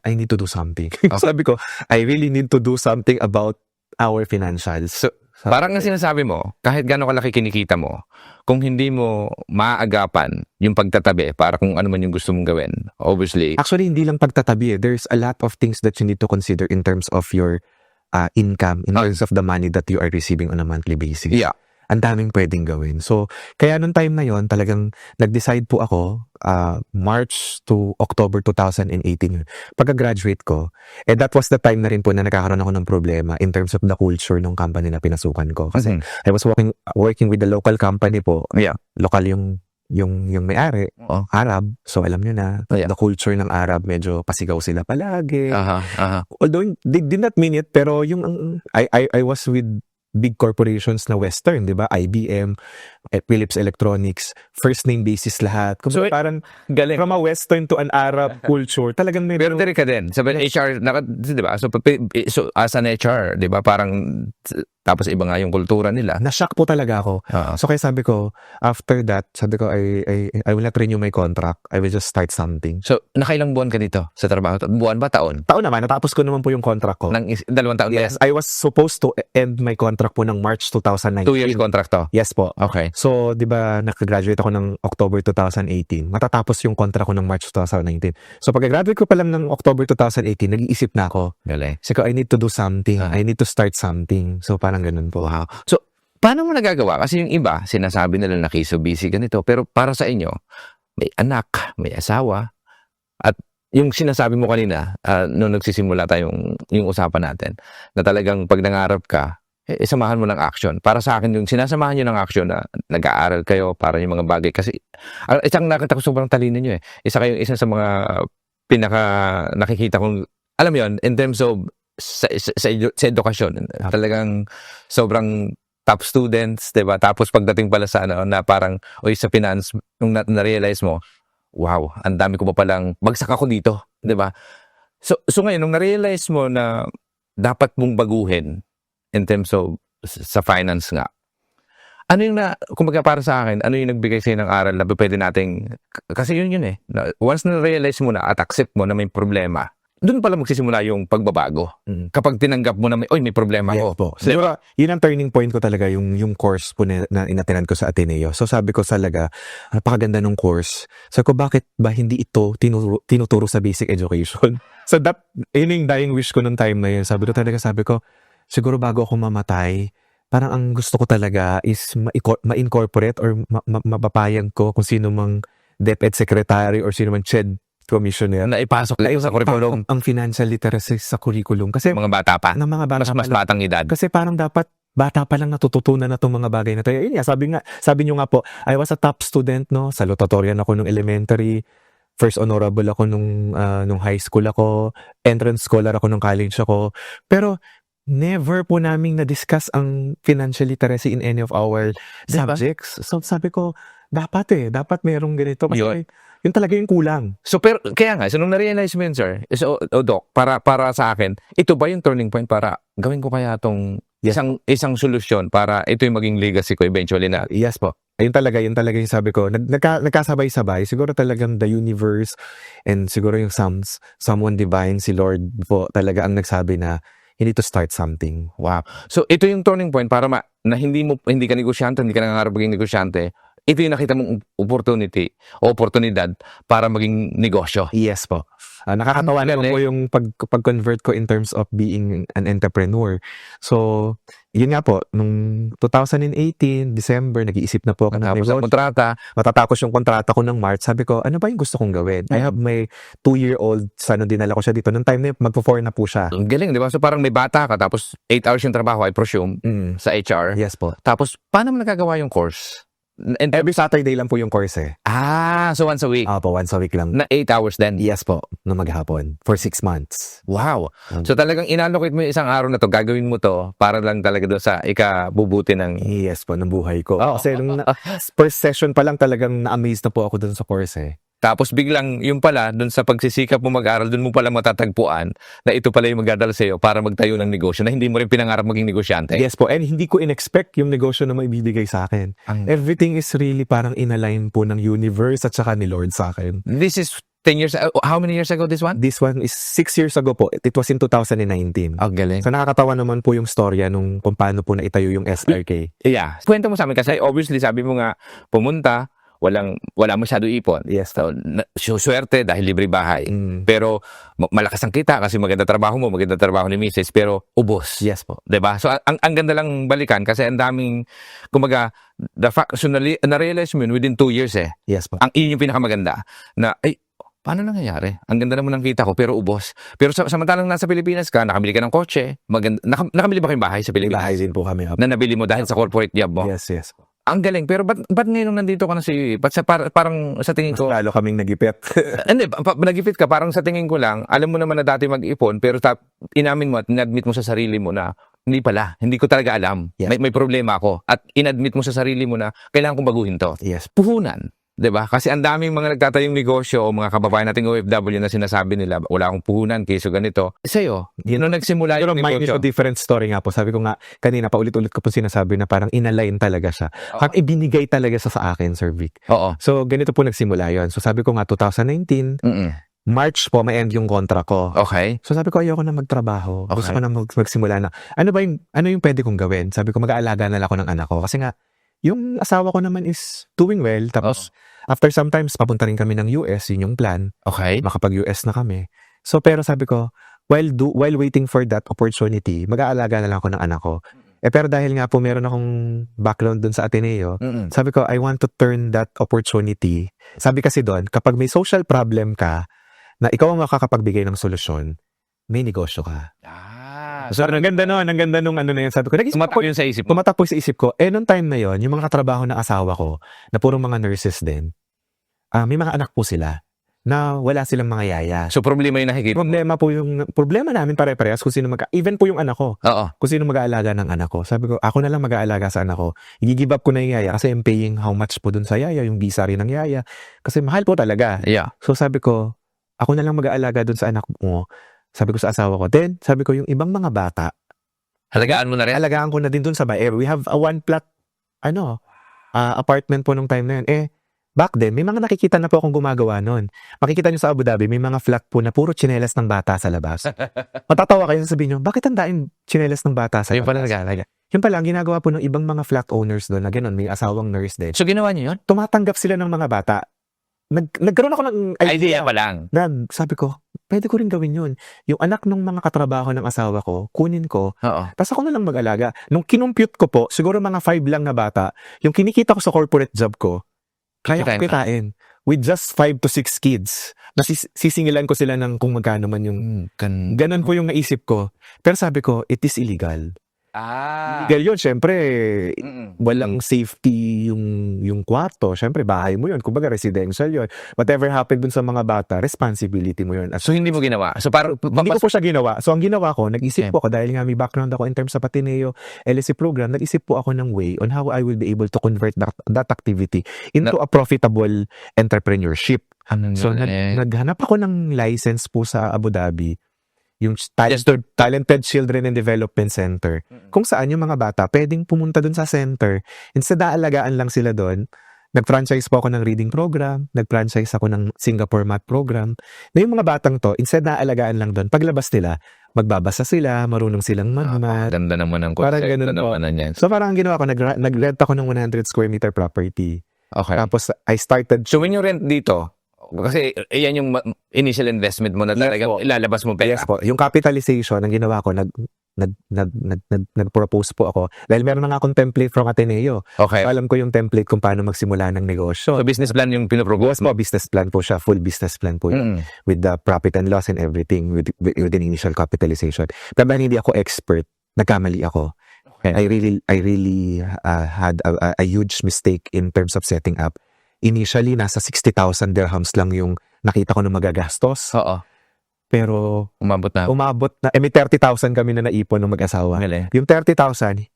I need to do something. Sabi ko, I really need to do something about our financials. So, parang nga sinasabi mo, kahit gano'ng kalaki kinikita mo, kung hindi mo maaagapan yung pagtatabi para kung ano man yung gusto mong gawin, obviously, Actually, hindi lang pagtatabi. There's a lot of things that you need to consider in terms of your income, in terms of the money that you are receiving on a monthly basis. yeah. Ang daming pwedeng gawin. So, kaya nung time na yon talagang nag-decide po ako, March to October 2018 yun. Pagka-graduate ko, that was the time na rin po na nagkakaroon ako ng problema in terms of the culture ng company na pinasukan ko. Kasi I was working with the local company po. Yeah. Lokal yung may-ari, Oo. Arab. So, alam nyo na, Yeah. the culture ng Arab, medyo pasigaw sila palagi. Aha. Although they did not mean it, pero yung I was with big corporations na Western, di ba? IBM, Philips Electronics, first name basis lahat. Kung So, parang Galing. from a Western to an Arab culture, talagang Pero diri ka din. Sabi HR, di ba? So as an HR, di ba? Parang, tapos iba nga yung kultura nila. na-shock po talaga ako. Oo. So kaya sabi ko, after that, sabi ko, I will not renew my contract. I will just start something. So, nakailang buwan ka dito sa trabaho? Buwan ba? Taon? Taon naman, natapos ko naman po yung contract ko. Nang 2 taon Yes, ba? I was supposed to end my contract po ng March 2019. 2 years contract to? Yes po. Okay. So, di ba, nakagraduate ako ng October 2018. Matatapos yung contract ko ng March 2019. So, pagka-graduate ko pa lang ng October 2018, nag-iisip na ako. Galing. Kasi ko, I need to do something. Ah. I need to start something. So, parang ganun po. Wow. So, paano mo nagagawa? Kasi yung iba, sinasabi nila na so busy ganito. Pero para sa inyo, may anak, may asawa, at yung sinasabi mo kanina, nung nagsisimula tayong yung usapan natin, na talagang pag nangarap ka, samahan mo ng action. Para sa akin, yung sinasamahan nyo ng action na nag-aaral kayo para yung mga bagay. Kasi, isang nakita ko sobrang talino nyo eh. Isa sa mga nakikita kong, alam mo yun, in terms of sa edukasyon, talagang sobrang top students, 'di ba? Tapos pagdating pala sa na parang sa finance nung na-realize mo, wow, ang dami ko pa palang bagsak ako dito, 'di ba? So ngayon nung na-realize mo na dapat mong baguhin in terms of sa finance nga. Ano yung kumbaga para sa akin, ano yung nagbigay sa'yo ng aral na pwede nating, kasi yun eh. Once na-realize mo na at accept mo na may problema, doon pala magsisimula yung pagbabago. Kapag tinanggap mo na may problema Yes ko. po. Siguro, yun ang turning point ko talaga, yung course po na inattend ko sa Ateneo. So sabi ko talaga, napakaganda ng course. Sabi ko, bakit ba hindi ito tinuturo sa basic education? So yun yung dying wish ko nung time na yun. Sabi ko, siguro bago ako mamatay, parang ang gusto ko talaga is ma-incorporate or mapapayag ko kung sino mang DepEd secretary or sino mang CHED commissioner Na ipasok lang sa curriculum. ang financial literacy sa curriculum. Kasi Mga bata pa. ng mga bata Mas pa lang. batang edad. Kasi parang dapat bata pa lang natututunan na itong mga bagay na to. Yun nga, sabi nyo nga po, I was a top student, no? Salutatorian ako nung elementary. First honorable ako nung high school ako. Entrance scholar ako nung college ako. Pero never po naming na-discuss ang financial literacy in any of our Diba? subjects. So sabi ko, dapat merong ganito. Kasi Yun. yun talaga yung kulang. So pero kaya nga, so nung na-realize mo yun, sir, so, Doc, para sa akin, ito ba yung turning point para gawin ko kaya tong isang solusyon para ito yung maging legacy ko eventually na. Yes po. Ayun talaga yung sabi ko. Nagkasabay-sabay. Siguro talagang the universe and siguro yung someone divine, si Lord po talaga ang nagsabi na you need to start something. Wow. So ito yung turning point para na hindi ka negosyante, hindi ka nangangarap maging negosyante. Ito yung nakita mong oportunidad para maging negosyo. Yes po. Nakakatawa naman po yung pag-convert ko in terms of being an entrepreneur. So, yun nga po, nung 2018, December, nag-iisip na po ako ng Tapos ang negosyo. kontrata, Matatapos yung kontrata ko ng March. Sabi ko, ano ba yung gusto kong gawin? I have my 2-year-old son, dinala ko siya dito. Nung time na magpo-4 na po siya. ang galing, di ba? So parang may bata ka, tapos 8 hours yung trabaho, I presume, sa HR. Yes po. Tapos, paano mo nagagawa yung course? And, Every Saturday lang po yung course eh. so once a week. Opo, once a week lang. Na 8 hours din. Yes po, na maghapon. For 6 months. Wow. So talagang inallocate mo yung isang araw na to, gagawin mo to para lang talaga doon sa ikabubuti ng... Yes po, ng buhay ko. Oo. Kasi nung first session pa lang talagang na-amaze na po ako dun sa course eh. Tapos biglang yung pala, doon sa pagsisikap mo mag-aral, doon mo pala matatagpuan na ito pala yung magdadala sa'yo para magtayo ng negosyo na hindi mo rin pinangarap maging negosyante. Yes po, and hindi ko in-expect yung negosyo na maibibigay sa akin. Everything is really parang in-align po ng universe at saka ni Lord sa akin. This is 10 years, how many years ago this one? This one is 6 years ago po. It was in 2019. Ang galing. So nakakatawa naman po yung storya nung kung paano po naitayo yung SRK. Yeah. Kwento mo sa amin kasi obviously sabi mo nga pumunta, wala masyado ipon. Yes. So, swerte dahil libre bahay. Pero malakas ang kita kasi maganda trabaho mo, maganda trabaho ni Mrs. Pero ubos. Yes po. 'Di ba? So ang ganda lang balikan kasi ang daming kumaga so na-realize mo yun within 2 years eh. Yes po. Ang yun yung pinakamaganda na paano nangyayari? Ang ganda naman ng kita ko pero ubos. Pero samantalang nasa Pilipinas ka, nakabili ka ng kotse, nakabili ba kayong bahay sa Pilipinas? Bahay din po kami. Na nabili mo dahil sa corporate job mo? Yes, yes. Ang galing. Pero ba't ngayon nung nandito ka na sa UAE? Parang sa tingin ko... Lalo kaming nagipit. Hindi, nagipit ka. Parang sa tingin ko lang, alam mo naman na dati mag-ipon, pero inamin mo at inadmit mo sa sarili mo na hindi pala, hindi ko talaga alam. Yes. May problema ako. At inadmit mo sa sarili mo na kailangan kong baguhin to. Yes. Puhunan. 'Di ba? Kasi ang daming mga nagtatayong negosyo o mga kababayan nating OFW na sinasabi nila, wala akong puhunan, keso ganito. Sa'yo, nung nagsimula Pero yung mine is negosyo. a different story nga po. Sabi ko nga, kanina paulit-ulit ko po sinasabi na parang inalign talaga siya. Parang ibinigay talaga siya sa akin, Sir Vic. Oo. So, ganito po nagsimula yon. So, sabi ko nga, 2019, March po, may end yung contract ko. Okay. So, sabi ko, ayoko na magtrabaho. Okay. Gusto ko na magsimula na. Ano yung pwede kong gawin? Sabi ko, mag-aalaga na lang ako ng anak ko. Kasi nga, yung asawa ko naman is doing well. Tapos, after sometimes, papunta rin kami ng US. Yun yung plan. Okay. Makapag-US na kami. So, pero sabi ko, while waiting for that opportunity, mag-aalaga na lang ako ng anak ko. Pero dahil nga po meron akong background dun sa Ateneo, sabi ko, I want to turn that opportunity. Sabi kasi doon, kapag may social problem ka, na ikaw ang makakapagbigay ng solusyon, may negosyo ka. So, ang ganda nung ano na yun. Sabi ko, Tumatak yun sa isip mo. tumatak po sa isip ko, nung time na yon, yung mga katrabaho ng asawa ko, na puro mga nurses din, may mga anak po sila, na wala silang mga yaya. So, problema yung nakikita. Problema namin pare-parehas kung sino even po yung anak ko, Oo. kung sino mag-aalaga ng anak ko. Sabi ko, ako na lang mag-aalaga sa anak ko. I-give up ko na yung yaya kasi I'm paying how much po dun sa yaya, yung visa rin ng yaya. Kasi mahal po talaga. Yeah. So sabi ko, ako na lang mag-aalaga dun sa anak mo. Sabi ko sa asawa ko. Then, sabi ko, yung ibang mga bata, Halagaan mo na rin. alagaan ko na din dun sa bahay. We have a one-plot, apartment po nung time na yun. Back then, may mga nakikita na po akong gumagawa nun. Makikita nyo sa Abu Dhabi, may mga flat po na puro tsinelas ng bata sa labas. Matatawa kayo, sasabihin nyo, bakit ang daing tsinelas ng bata sa Ayun pala labas? nag-aalaga. Yun pala, ang ginagawa po ng ibang mga flat owners doon na gano'n, may asawang nurse din. So, ginawa niyo yun? Tumatanggap sila ng mga bata. Nagkaroon ako ng Idea pa lang. na sabi ko, pwede ko rin gawin yun. Yung anak ng mga katrabaho ng asawa ko, kunin ko, Oo. tapos ako na lang mag-alaga. Nung kinumpute ko po, siguro mga 5 lang na bata, yung kinikita ko sa corporate job ko, kaya ko kitain. With just 5 to 6 kids. Sisingilan ko sila ng kung magkano man yung... Ganon po yung naisip ko. Pero sabi ko, it is illegal. Illegal yun, syempre, walang safety yung kwarto. Syempre, bahay mo yun. Kumbaga, residential yun. Whatever happened dun sa mga bata, responsibility mo yun. So, hindi mo ginawa? So, parang... Hindi ko po siya ginawa. So, ang ginawa ko, nag-isip po ako, dahil nga may background ako in terms of Ateneo LSE program, nag-isip po ako ng way on how I will be able to convert that activity into a profitable entrepreneurship. So, naghanap ako ng license po sa Abu Dhabi, yung Talented Children and Development Center, kung saan yung mga bata pwedeng pumunta dun sa center. Instead, aalagaan lang sila dun. Nag-franchise po ako ng reading program, nag-franchise ako ng Singapore Math program. Na yung mga batang to, instead na alagaan lang dun, paglabas nila, magbabasa sila, marunong silang mag-math. Ganda naman ang Parang concept. ganun po. Yan. So parang ang ginawa ko, nag-rent ako ng 100 square meter property. Okay. Tapos I started... So, when you rent dito, kasi yan yung initial investment mo na talagang ilalabas mo pera. Yes po. Yung capitalization, ang ginawa ko, nag-propose po ako. Dahil meron na nga akong template from Ateneo. Okay. So, alam ko yung template kung paano magsimula ng negosyo. So, business plan yung pinopropose Yes mo? po, business plan po siya. Full business plan po yun. With the profit and loss and everything with the initial capitalization. Pero dahil hindi ako expert, nagkamali ako. Okay. I really had a huge mistake in terms of setting up. Initially, nasa 60,000 dirhams lang yung nakita ko na magagastos. Oo. Pero Umabot na. may 30,000 kami na naipon ng mag-asawa. Galing. Yung 30,000,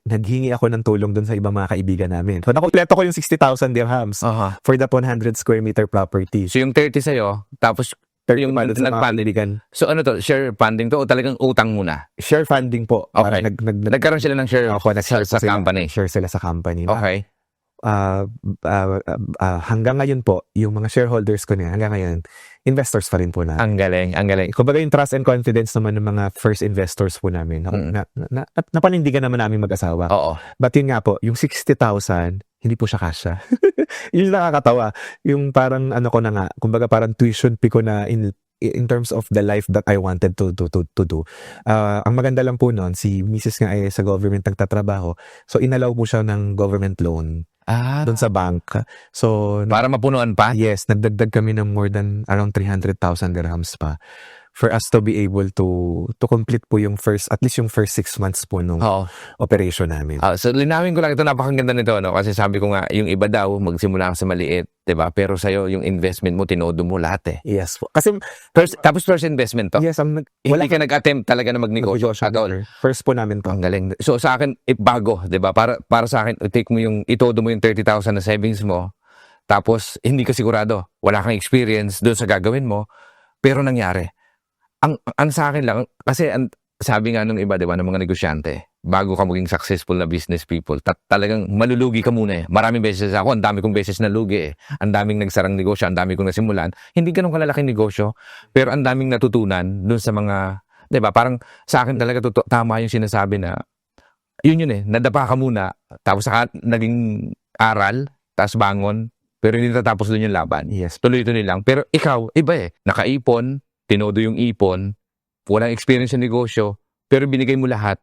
naghingi ako ng tulong dun sa ibang mga kaibigan namin. So, nakumpleto ko yung 60,000 dirhams Aha. for the 100 square meter property. So yung 30 sa'yo, tapos 30 yung pa dun sa mga nag-funding. kaibigan. So ano to, share funding to o talagang utang muna? Share funding po. Okay. Nagkaroon sila ng share nag-share sa po sila. company. Share sila sa company. Okay. Hanggang ngayon po, yung mga shareholders ko na hanggang ngayon, investors pa rin po na. Ang galing, ang galing. Kumbaga yung trust and confidence naman ng mga first investors po namin. Napanindigan naman namin mag-asawa. Oo. But yun nga po, yung 60,000, hindi po siya kasya. Yun yung nakakatawa. Yung parang ano ko na nga, kumbaga parang tuition fee ko na in terms of the life that I wanted to do. Ang maganda lang po noon, si Mrs. nga ay sa government nagtatrabaho. So inalaw po siya ng government loan doon sa bank. So Para mapunuan pa? yes, nagdagdag kami ng more than around 300,000 dirhams pa for us to be able to complete po yung at least yung first 6 months po nung Oo. operation namin. So linawin ko lang ito, napakaganda nito, no? Kasi sabi ko nga, yung iba daw, magsimula ka sa maliit, 'di ba? Pero sa'yo, yung investment mo, tinodo mo lahat eh. Yes po. Kasi Tapos first investment to? yes, Hindi ka nag-attempt talaga na magnegosyo at all. First po namin to. Ang galing. So sa akin, bago, 'di ba? Para sa akin, itodo mo yung 30,000 na savings mo, tapos hindi ka sigurado, wala kang experience doon sa gagawin mo, pero nangyari. Ang sa akin lang, kasi sabi nga nung iba, 'di ba, ng mga negosyante, bago ka maging successful na business people, talagang malulugi ka muna eh. Maraming beses ako, ang dami kong beses nalugi eh. Ang daming nagsarang negosyo, ang dami kong nasimulan. Hindi ganun kalalaking negosyo, pero ang daming natutunan doon sa mga, 'di ba? Parang sa akin talaga tama yung sinasabi na yun eh, nadapa ka muna, tapos saka naging aral, tapos bangon, pero hindi natapos doon yung laban. Yes. Tuloy-tuloy lang. Pero ikaw, iba eh. Nakaipon, tinodo yung ipon, walang experience sa negosyo, pero binigay mo lahat.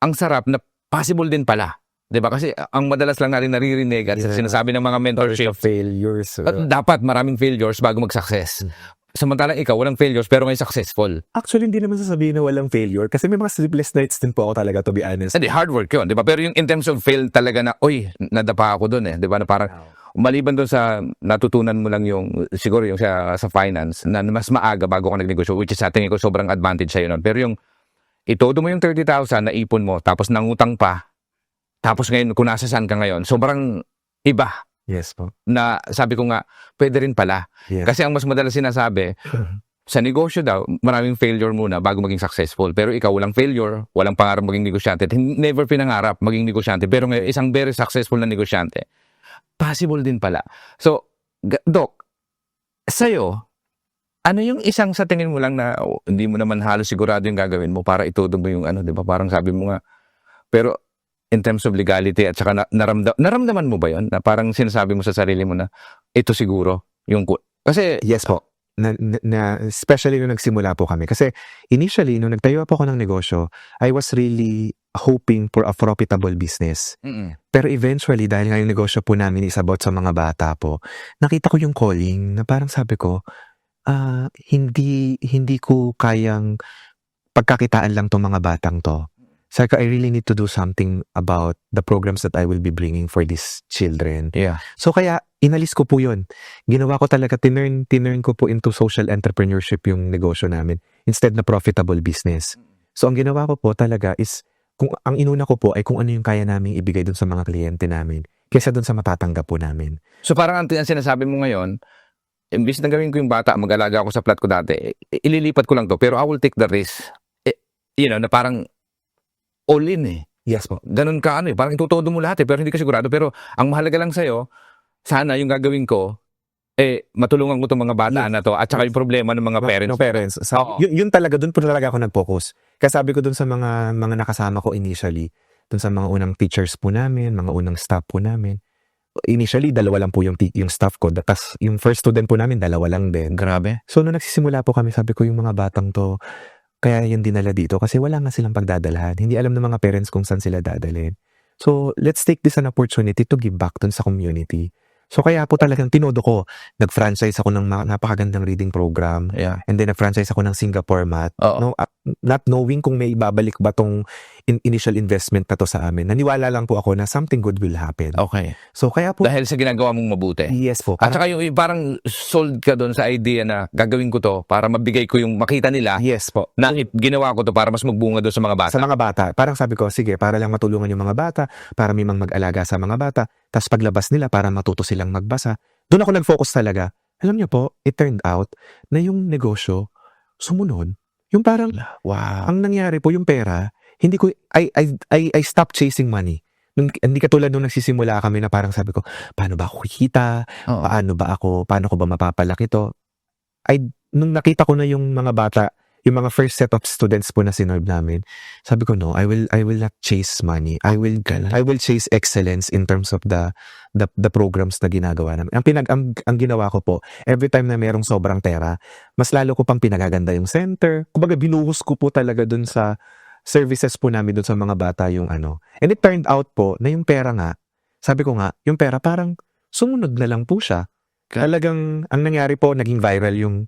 Ang sarap na possible din pala. 'Di ba? Kasi ang madalas lang natin naririnig at sinasabi ng mga mentorship, Failures. dapat maraming failures bago mag-success. Samantalang ikaw, walang failures pero ngayon successful. Actually, hindi naman sasabihin na walang failure kasi may mga sleepless nights din po ako talaga, to be honest. Hindi, hard work yun, 'di ba? Pero yung in terms of fail talaga na, nadapa ako doon eh, 'di ba? Na parang maliban doon sa natutunan mo lang yung siguro yung sa finance na mas maaga bago ka nagnegosyo, which is sa tingin ko sobrang advantage sa'yo nun. Pero yung itodo mo yung 30,000 na ipon mo tapos nangutang pa, tapos ngayon kung nasa saan ka ngayon, sobrang iba Yes po. na sabi ko nga, pwede rin pala. Yes. Kasi ang mas madalas sinasabi, sa negosyo daw, maraming failure muna bago maging successful. Pero ikaw, walang failure, walang pangarap maging negosyante. Never pinangarap maging negosyante. Pero ngayon, isang very successful na negosyante. Possible din pala. So, Doc, sa'yo, ano yung isang sa tingin mo lang na hindi mo naman halos sigurado yung gagawin mo para itodo mo yung di ba? Parang sabi mo nga, pero in terms of legality at saka naramdaman mo ba yon na parang sinasabi mo sa sarili mo na ito siguro yung kasi Yes po. Especially nung nagsimula po kami. Kasi initially, nung nagtayo po ako ng negosyo, I was really hoping for a profitable business. Pero eventually, dahil nga yung negosyo po namin is about sa mga bata po, nakita ko yung calling na parang sabi ko, hindi ko kayang pagkakitaan lang tong mga batang to. So I really need to do something about the programs that I will be bringing for these children. Yeah. So kaya inalis ko po yun. Ginawa ko talaga, tinurn ko po into social entrepreneurship yung negosyo namin instead na profitable business. So ang ginawa ko po talaga is, ang inuna ko po ay kung ano yung kaya naming ibigay dun sa mga kliyente namin kaysa dun sa matatanggap po namin. So parang ang sinasabi mo ngayon, imbis na gawin ko yung bata, mag-alaga ako sa plot ko dati, ililipat ko lang to, pero I will take the risk. Na parang all in eh. Yes po. Ganun ka parang itutodo mo lahat pero hindi ka sigurado. Pero ang mahalaga lang sa'yo, sana yung gagawin ko, matulungan ko itong mga bata na to at saka yung problema ng mga parents. Yun talaga, dun po talaga ako nag-focus. Kasi sabi ko dun sa mga nakasama ko initially, dun sa mga unang teachers po namin, mga unang staff po namin, initially, 2 lang po yung staff ko. Tapos yung first student po namin, 2 lang din. Grabe. So nung nagsisimula po kami, sabi ko yung mga batang to, kaya yung dinala dito kasi wala nga silang pagdadalhan. Hindi alam ng mga parents kung saan sila dadalhin. So let's take this an opportunity to give back dun sa community. So kaya po talagang tinodo ko. Nag-franchise ako ng napakagandang reading program. Yeah. And then nag-franchise ako ng Singapore Math. Oo. No, not knowing kung may ibabalik ba tong initial investment na to sa amin. Naniwala lang po ako na something good will happen. Okay. So kaya po, Dahil sa ginagawa mong mabuti. yes po. At saka yung parang sold ka doon sa idea na gagawin ko to para mabigay ko yung makita nila Yes po. na ginawa ko to para mas magbunga doon sa mga bata. Sa mga bata, parang sabi ko, sige, para lang matulungan yung mga bata, para may mag-alaga sa mga bata, tapos paglabas nila para matuto silang magbasa. Doon ako nag-focus talaga. Alam niyo po, it turned out na yung negosyo sumunod. Yung parang, Wow. ang nangyari po yung pera, hindi ko, I stopped chasing money. Hindi katulad nung nagsisimula kami na parang sabi ko, paano ba ako kikita? Oo. Paano ko ba mapapalaki to? Nung nakita ko na yung mga bata, yung mga first set of students po na sinerve namin, sabi ko, no, I will not chase money. I will chase excellence in terms of the programs na ginagawa namin. Ang ginawa ko po, every time na merong sobrang pera, mas lalo ko pang pinagaganda yung center. Kumbaga, binuhos ko po talaga dun sa services po namin dun sa mga bata yung ano. And it turned out po na yung pera nga, sabi ko nga, yung pera parang sumunod na lang po siya. Talagang, ang nangyari po, naging viral yung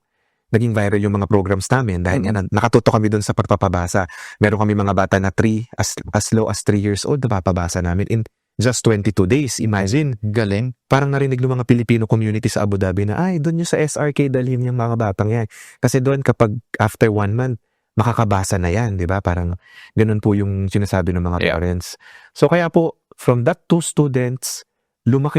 mga programs namin dahil nga nakatuto kami doon sa pagpapabasa. Meron kami mga bata na 3, as low as 3 years old, napapabasa namin in just 22 days. Imagine. Galing. Parang narinig ng mga Filipino community sa Abu Dhabi na, ay, doon yung sa SRK dalhin yung mga batang yan. Kasi doon kapag after 1 month, makakabasa na yan, di ba? Parang ganun po yung sinasabi ng mga parents. So kaya po, from that 2 students, lumaki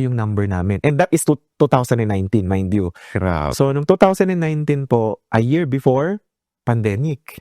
yung number namin. And that is 2019, mind you. Grabe. So, nung 2019 po, a year before, pandemic.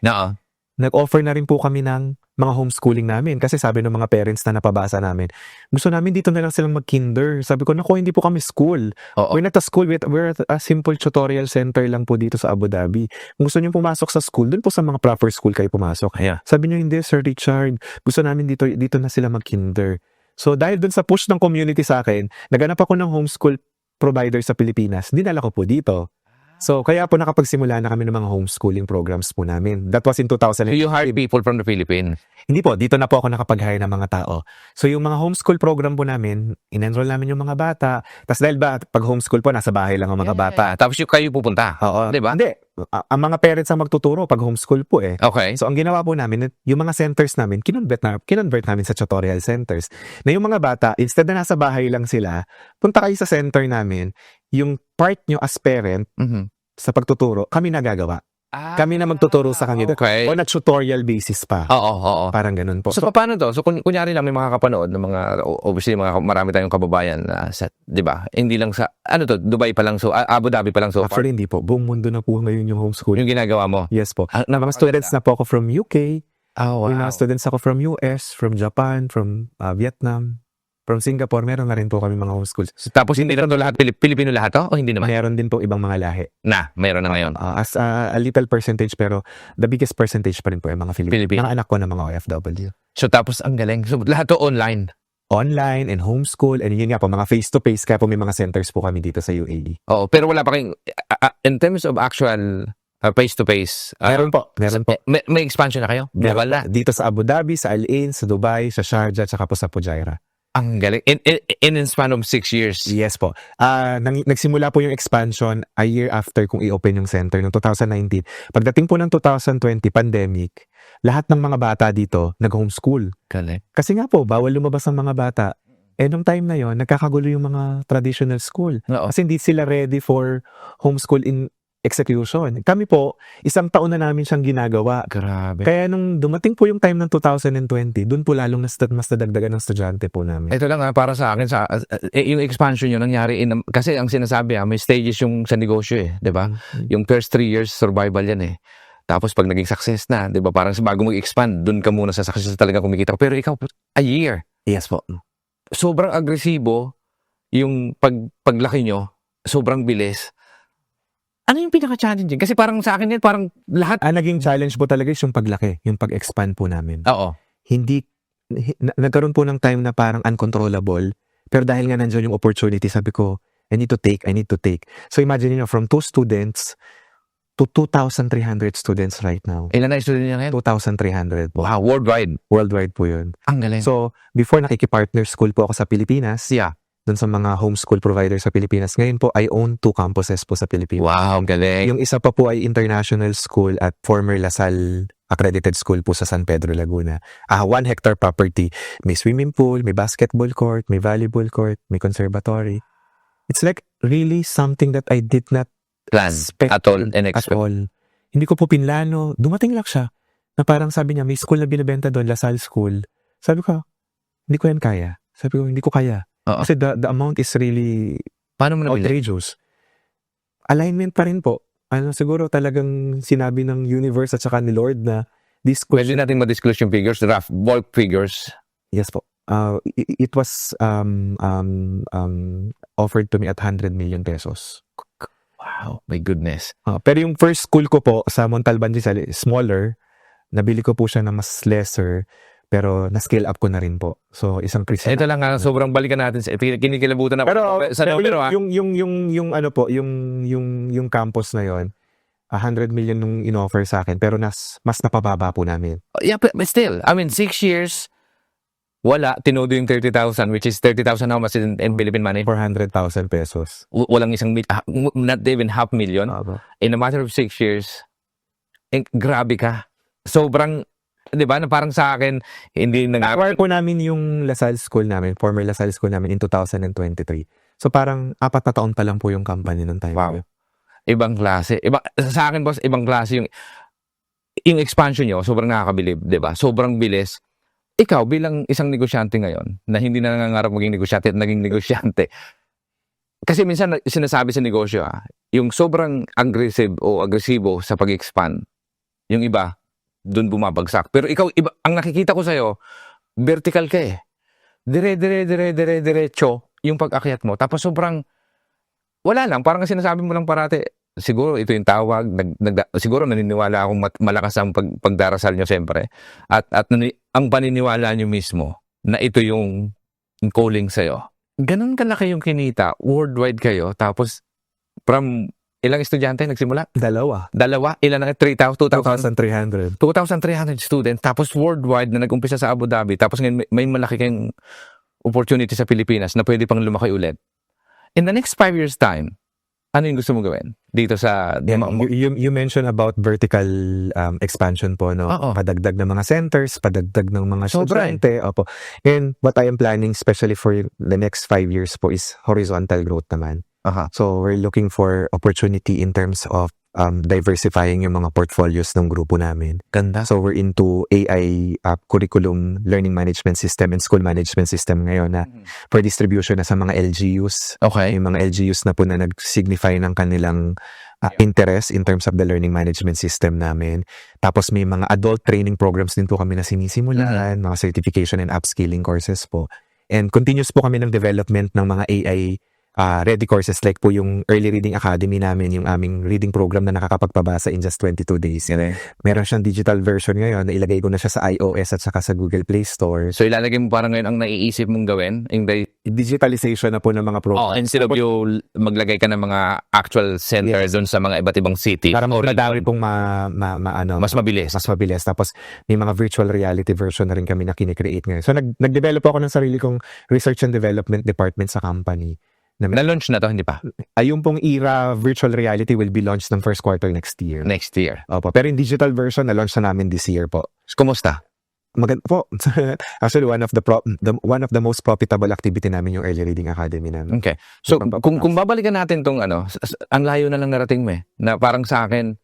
Nag-offer na rin po kami ng mga homeschooling namin. Kasi sabi ng mga parents na napabasa namin, gusto namin dito na lang silang mag-kinder. Sabi ko, naku, hindi po kami school. Oo. We're not a school. We're a simple tutorial center lang po dito sa Abu Dhabi. Kung gusto niyo pumasok sa school, dun po sa mga proper school kayo pumasok. Yeah. Sabi niyo, hindi, Sir Richard. Gusto namin dito na sila mag-kinder. So, dahil dun sa push ng community sa akin, naganap ako ng homeschool provider sa Pilipinas. Dinala ko po dito. So, kaya po nakapagsimula na kami ng mga homeschooling programs po namin. That was in 2000. So you hire people from the Philippines? Hindi po, dito na po ako nakapag-hire ng mga tao. So, yung mga homeschool program po namin, in-enroll namin yung mga bata. Tapos dahil ba, pag homeschool po, nasa bahay lang ang mga bata. Tapos yung kayo pupunta? Oo. Di ba? Hindi. Ang mga parents ang magtuturo pag homeschool po eh. Okay. So, ang ginawa po namin, yung mga centers namin, kinonvert namin sa tutorial centers. Na yung mga bata, instead na nasa bahay lang sila, punta kayo sa center namin, yung part nyo as parent, sa pagtuturo, kami nagagawa. Kami na magtuturo sa kanila. Okay. On a tutorial basis pa. Oo. Parang ganun po. So, paano to? So, kunyari lang may mga kapanood ng mga, obviously, marami tayong kababayan na set, di ba? Hindi lang sa, ano to, Dubai pa lang, so, Abu Dhabi pa lang so far. Actually, hindi po. Buong mundo na po ngayon yung homeschooling. Yung ginagawa mo? Yes po. Mga students na po ako from UK. Oh, wow. May mga students ako from US, from Japan, from Vietnam, from Singapore. Meron na rin po kami mga homeschools. So, tapos hindi lang to lahat, Pilipino lahat to? O hindi naman? Meron din po ibang mga lahi. Meron na ngayon. As a little percentage, pero the biggest percentage pa rin po yung mga Filipino. Mga anak ko na mga OFW. So, tapos ang galing. So, lahat to online? Online and homeschool. And yun nga po, mga face-to-face. Kaya po may mga centers po kami dito sa UAE. Oo, pero wala pa kayong, in terms of actual face-to-face. Meron po. May expansion na kayo? Meron na. Dito sa Abu Dhabi, sa Al Ain, sa Dubai, sa Sharjah, tsaka po sa Fujairah. Ang galing. In a span of 6 years. Yes po. Nagsimula po yung expansion a year after kung i-open yung center noong 2019. Pagdating po ng 2020, pandemic, lahat ng mga bata dito nag-homeschool. Galing. Kasi nga po, bawal lumabas ang mga bata. Nung time na yon, nagkakagulo yung mga traditional school. Oo. Kasi hindi sila ready for homeschool in execution. Kami po, 1 taon na namin siyang ginagawa. Grabe. Kaya nung dumating po yung time ng 2020, dun po lalong mas nadagdagan ng estudyante po namin. Ito lang para sa akin, yung expansion yun nangyari, kasi ang sinasabi may stages yung sa negosyo di ba? Yung first 3 years, survival yan Tapos pag naging success na, di ba? Parang bago mag-expand, dun ka muna sa success talaga kumikita. Pero ikaw, a year. Yes po. Sobrang agresibo yung paglaki nyo, sobrang bilis. Ano yung pinaka-challenging? Kasi parang sa akin yan, parang lahat. Naging challenge po talaga is yung paglaki, yung pag-expand po namin. Oo. Nagkaroon po ng time na parang uncontrollable, pero dahil nga nandiyan yung opportunity, sabi ko, I need to take. So imagine niyo from 2 students to 2,300 students right now. Ilan na student niya ngayon? 2,300. Wow, worldwide. Worldwide po yun. Ang galing. So, before nakikipartner school po ako sa Pilipinas, yeah. dun sa mga homeschool provider sa Pilipinas. Ngayon po, I own 2 campuses po sa Pilipinas. Wow, galing. Yung isa pa po ay international school at former LaSalle accredited school po sa San Pedro, Laguna. 1 hectare property. May swimming pool, may basketball court, may volleyball court, may conservatory. It's like really something that I did not Plan expect at all and at expect. all. Hindi ko po pinlano. Dumating lang siya. Na parang sabi niya, may school na binibenta doon, LaSalle School. Sabi ko, hindi ko yan kaya. Sabi ko, hindi ko kaya. Oo. Kasi the amount is really Paano mo nabili? outrageous. Alignment pa rin po. Siguro talagang sinabi ng universe at saka ni Lord na this Pwede question. natin ma-disclose yung figures, rough bulk figures. Yes po. It was offered to me at 100 million pesos. Wow, my goodness. Pero yung first school ko po sa Montalban Rizal, smaller. Nabili ko po siya na mas lesser. Pero na-scale up ko na rin po. So, isang Christian. Ito lang sobrang balikan natin sa kinikilabutan na sa numero ha. yung ano po, yung campus na yon, 100 million nung in-offer sa akin, pero mas napababa po namin. Yeah, but still, I mean 6 years wala, tinodo yung 30,000, which is 30,000 how much in Philippine money? 400,000 pesos. Walang not even half million. In a matter of 6 years, grabe ka. Sobrang, di ba, na parang sa akin, hindi Acquire po namin yung LaSalle School namin, former LaSalle School namin in 2023. So parang 4 na taon pa lang po yung company nung time. Wow. Ibang klase. Sa akin, boss, ibang klase yung expansion nyo, sobrang nakakabilib, di ba? Sobrang bilis. Ikaw, bilang isang negosyante ngayon, na hindi na nangangarap maging negosyante at naging negosyante, kasi minsan sinasabi sa negosyo, yung sobrang agresibo sa pag-expand, yung iba, dun bumabagsak. Pero ikaw, iba, ang nakikita ko sa'yo, vertical ka eh. Diretso yung pag-akyat mo. Tapos sobrang, wala lang, parang sinasabi mo lang parati, siguro ito yung tawag, siguro naniniwala akong malakas ang pagdarasal nyo siyempre. At ang paniniwala nyo mismo na ito yung calling sa'yo. Ganun kalaki yung kinita, worldwide kayo, tapos from ilang estudyante nagsimula? Dalawa. Ilan na? 2,300. 2,300 students, tapos worldwide na nag-umpisa sa Abu Dhabi, tapos ngayon may malaki kang opportunity sa Pilipinas na pwede pang lumaki ulit. In the next 5 years time, ano yung gusto mo gawin dito sa... You mentioned about vertical expansion po, no? Oo. Padagdag ng mga centers, padagdag ng mga Sobra estudyante. Opo. And what I am planning, especially for the next 5 years po, is horizontal growth naman. So we're looking for opportunity in terms of diversifying yung mga portfolios ng grupo namin. Ganda. So we're into AI curriculum learning management system and school management system ngayon na for distribution na sa mga LGUs. Okay. Yung mga LGUs na po na nag-signify ng kanilang interest in terms of the learning management system namin. Tapos may mga adult training programs din po kami na sinisimulan, mga certification and upskilling courses po. And continuous po kami ng development ng mga AI ready courses like po yung Early Reading Academy namin, yung aming reading program na nakakapagpabasa in just 22 days. Meron siyang digital version ngayon na ilagay ko na siya sa iOS at saka sa Google Play Store. So ilalagay mo parang ngayon ang naiisip mong gawin? Digitalization na po ng mga programs. Instead of you maglagay ka ng mga actual center doon sa mga iba't ibang city. Para madami pong mas mabilis. Mas mabilis. Tapos may mga virtual reality version na rin kami na kinikreate ngayon. So nag-develop ako ng sarili kong research and development department sa company. Na-launch na to, hindi pa? Yung pong ERA virtual reality will be launched ng first quarter next year. Next year. Opo. Pero yung digital version, na-launch na namin this year po. Kumusta? Maganda po. Actually, one of the most profitable activity namin yung Early Reading Academy namin. Okay. So, kung babalikan natin tong ang layo na lang narating mo na parang sa akin,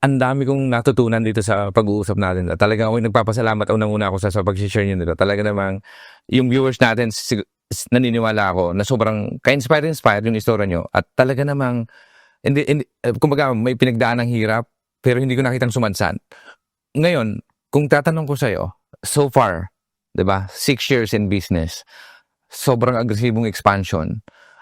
ang dami kong natutunan dito sa pag-uusap natin. Talagang ako'y nagpapasalamat unang-una ako sa pag-share nyo nito. Talaga namang yung viewers natin, naniniwala ako na sobrang ka-inspire yung istorya nyo. At talaga namang, kumbaga may pinagdaan ng hirap, pero hindi ko nakitang sumansan. Ngayon, kung tatanong ko sa'yo, so far, 'di ba, 6 years in business, sobrang agresibong expansion.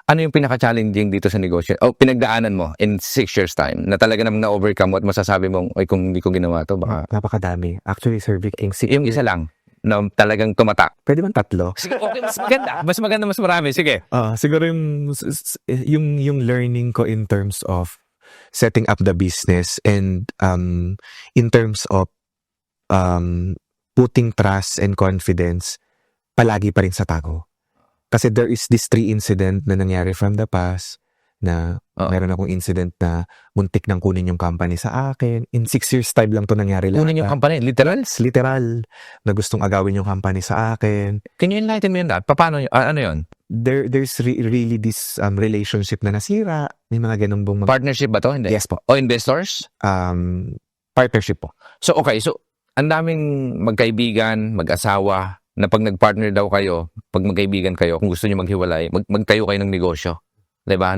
Ano yung pinaka-challenging dito sa negosyo? O pinagdaanan mo in 6 years time na talaga namang na-overcome mo at masasabi mong, ay kung hindi ko ginawa to, baka... Napakadami. Actually, Sir Vic, yung isa lang na talagang tumatak. Pwede bang 3? Sige, okay, mas maganda. Mas maganda, mas marami. Sige. Siguro yung learning ko in terms of setting up the business and in terms of putting trust and confidence palagi pa rin sa tao. Kasi there is this 3 incident na nangyari from the past na Oo. meron akong incident na muntik nang kunin yung company sa akin. In 6 years time lang to nangyari lahat. Kunin yung company, literal. Literal na gustong agawin yung company sa akin. Can you enlighten me on that? Paano, ano yun? There's really this relationship na nasira. May mga ganun bang Partnership ba to? Hindi. Yes po. O investors? Partnership po. So, okay. So, ang daming magkaibigan, mag-asawa, na pag nag-partner daw kayo, pag magkaibigan kayo, kung gusto niyo maghiwalay, magtayo kayo ng negosyo. Diba?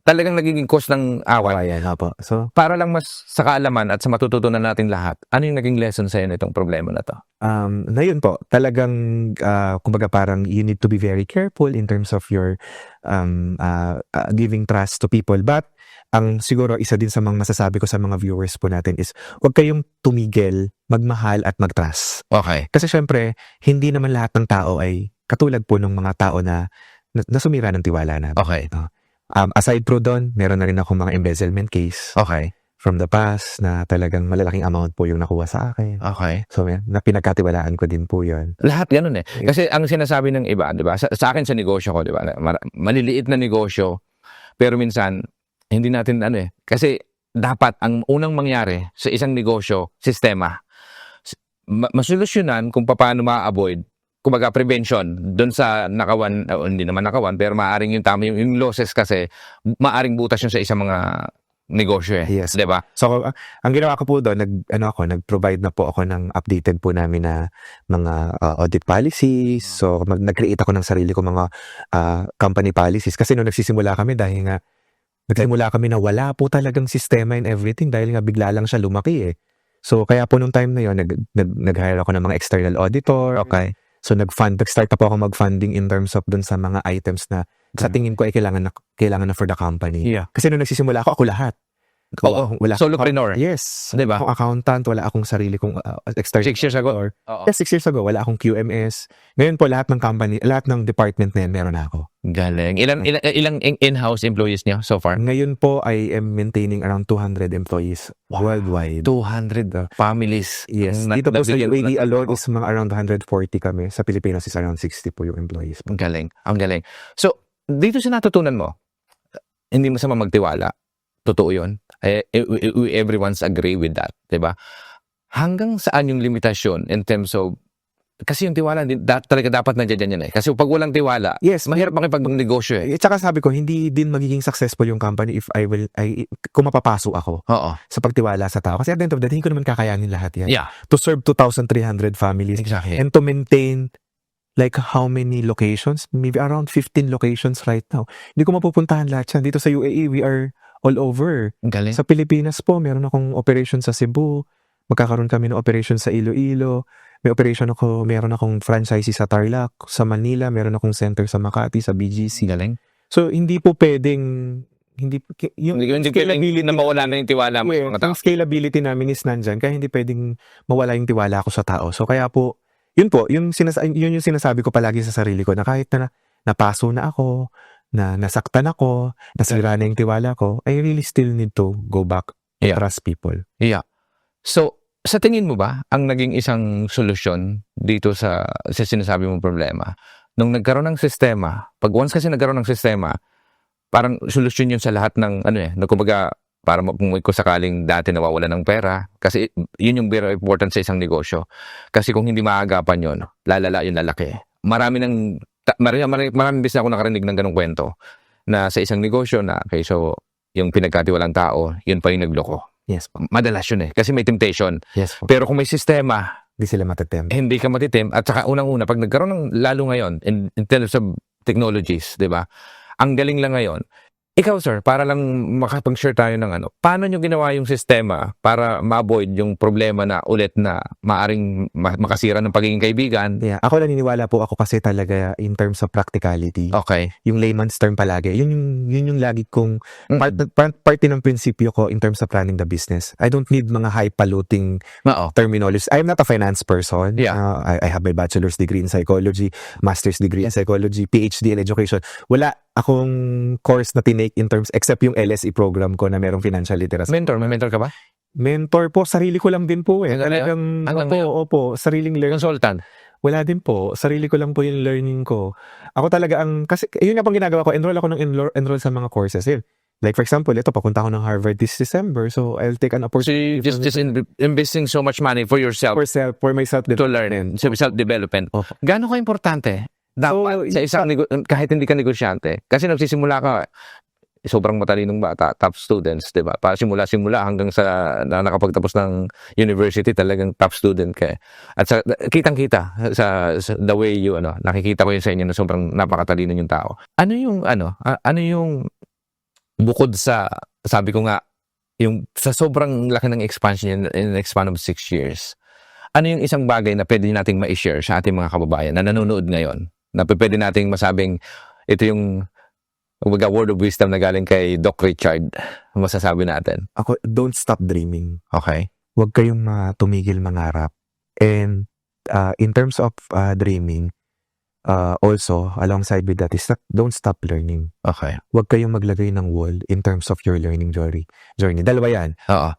Talagang nagiging cause ng away. Ayan, po. So, Para lang mas sa kaalaman at sa matututunan natin lahat, ano yung naging lesson sa'yo nitong problema na to? na yun po, talagang, kumbaga parang you need to be very careful in terms of your giving trust to people. But, ang siguro isa din sa mga masasabi ko sa mga viewers po natin is, huwag kayong tumigil, magmahal at mag-trust. Okay. Kasi syempre, hindi naman lahat ng tao ay katulad po ng mga tao na sumira ng tiwala namin. Okay. Aside po doon, meron na rin akong mga embezzlement case Okay. from the past na talagang malalaking amount po yung nakuha sa akin. Okay. So, na pinagkatiwalaan ko din po yun. Lahat ganun eh. Kasi ang sinasabi ng iba, 'di ba? Sa akin sa negosyo ko, 'di ba? Maliliit na negosyo, pero minsan hindi natin kasi dapat ang unang mangyari sa isang negosyo, sistema. Masolusyonan kung paano ma-avoid, kumbaga prevention doon sa nakawan, hindi naman nakawan, pero maaring yung tama yung losses kasi maaring butas yun sa isang mga negosyo eh. Yes. 'Di ba? So, ang ginawa ko po doon, nag-provide na po ako ng updated po namin na mga audit policies. So, nag-create ako ng sarili ko mga company policies. Kasi nung nagsisimula kami, dahil nga, nagsimula kami na wala po talagang sistema and everything dahil nga bigla lang siya lumaki eh. So, kaya po nung time na yun, nag-hire ako ng mga external auditor. Okay. So, nag-start na po ako mag-funding in terms of dun sa mga items na sa tingin ko ay kailangan na for the company. Yeah. Kasi nung nagsisimula ako lahat. Oo. Wala. Solopreneur. Yes. Di ba? Akong accountant, wala akong sarili kong external. 6 years ago. Oo. Yes, 6 years ago, wala akong QMS. Ngayon po, lahat ng company, lahat ng department na yan, meron na ako. Galing. Ilang in-house employees niyo so far? Ngayon po, I am maintaining around 200 employees worldwide. 200 families. Yes. ang Dito po sa UAE nabigyan- alone is mga around 140 kami. Sa Pilipinas is around 60 po yung employees. Ang galing. Ang galing. So, dito sa natutunan mo, hindi masama magtiwala. Totoo yun. Everyone's agree with that. Diba? Hanggang saan yung limitasyon in terms of, kasi yung tiwala, talaga dapat nandiyan yan eh. Kasi pag walang tiwala, Yes. mahirap makipag-negosyo eh. Tsaka sabi ko, hindi din magiging successful yung company if kung mapapaso ako Oo. sa pagtiwala sa tao. Kasi at the end of the day, hindi ko naman kakayanin lahat yan. Yeah. To serve 2,300 families Exactly. and to maintain like how many locations? Maybe around 15 locations right now. Hindi ko mapupuntahan lahat yan. Dito sa UAE, we are all over. Ang galing. Sa Pilipinas po, meron akong operation sa Cebu. Magkakaroon kami ng operation sa Iloilo. Meron akong franchisee sa Tarlac. Sa Manila, meron akong center sa Makati, sa BGC. Galing. So, hindi po pwedeng, yung Hindi scalability na mawala na yung tiwala mo sa mga tao. ang scalability namin is nandyan, kaya hindi pwedeng mawala yung tiwala ko sa tao. So, kaya po, yun yung sinasabi ko palagi sa sarili ko na kahit na napaso na ako, na nasaktan ako, nasira na yung tiwala ko, I really still need to go back and Yeah. trust people. Yeah. So, sa tingin mo ba, ang naging isang solusyon dito sa sinasabi mong problema, nung nagkaroon ng sistema, pag once kasi nagkaroon ng sistema, parang solusyon yun sa lahat ng, kumbaga, para kung sakaling dati nawawala ng pera, kasi yun yung very important sa isang negosyo. Kasi kung hindi maagapan yun, lalala yung lalaki. Maraming beses ako nakarinig ng ganong kwento, na sa isang negosyo na, okay, so, yung pinagkatiwalang tao, yun pa yung nagloko. Yes po. Madalas yun eh. Kasi may temptation. Yes po. Pero kung may sistema, Hindi sila matatem. hindi ka matitim. At saka unang-una, pag nagkaroon ng lalo ngayon, in terms of technologies, di ba? Ang galing lang ngayon. Ikaw, sir, para lang makapag-share tayo ng paano nyo ginawa yung sistema para ma-avoid yung problema na ulit na maaring makasira ng pagiging kaibigan? Yeah. Ako naniniwala po ako kasi talaga in terms of practicality. Okay. Yung layman's term palagi. Yun yung lagi kong parte ng prinsipyo ko in terms of running the business. I don't need mga high-polluting Oo. terminologies. I'm not a finance person. Yeah. I have my bachelor's degree in psychology, master's degree in psychology, PhD in education. Wala akong course na tinake in terms, except yung LSE program ko na merong financial literacy. May mentor ka ba? Mentor po, sarili ko lang din po eh. Ano Talagang, yun? opo, sariling learn. Consultant? Wala din po. Sarili ko lang po yung learning ko. Ako talaga kasi yun nga pong ginagawa ko, enroll ako ng enroll sa mga courses. Yun. Like for example, ito, papunta ako ng Harvard this December, so I'll take an So opportunity you just investing so much money for yourself for myself to learn, self-development. Opo. Gaano ka importante? Dapat sa isang kahit hindi ka negosyante. Kasi nagsisimula ka, sobrang matalinong bata, top students, di ba? Simula hanggang sa nakapagtapos ng university, talagang top student ka. At kitang-kita sa the way you, nakikita ko yun sa inyo na sobrang napakatalino yung tao. Ano yung bukod sa, sabi ko nga, yung sa sobrang laki ng expansion in the span of 6 years, ano yung isang bagay na pwede nating ma-share sa ating mga kababayan na nanonood ngayon? Na pwede nating masabing, ito yung word of wisdom na galing kay Doc Richard, masasabi natin. Ako, don't stop dreaming. Okay. Huwag kayong tumigil mangarap. And in terms of dreaming, also, alongside with that is don't stop learning. Okay. Huwag kayong maglagay ng wall in terms of your learning journey. Dalawa yan. Oo.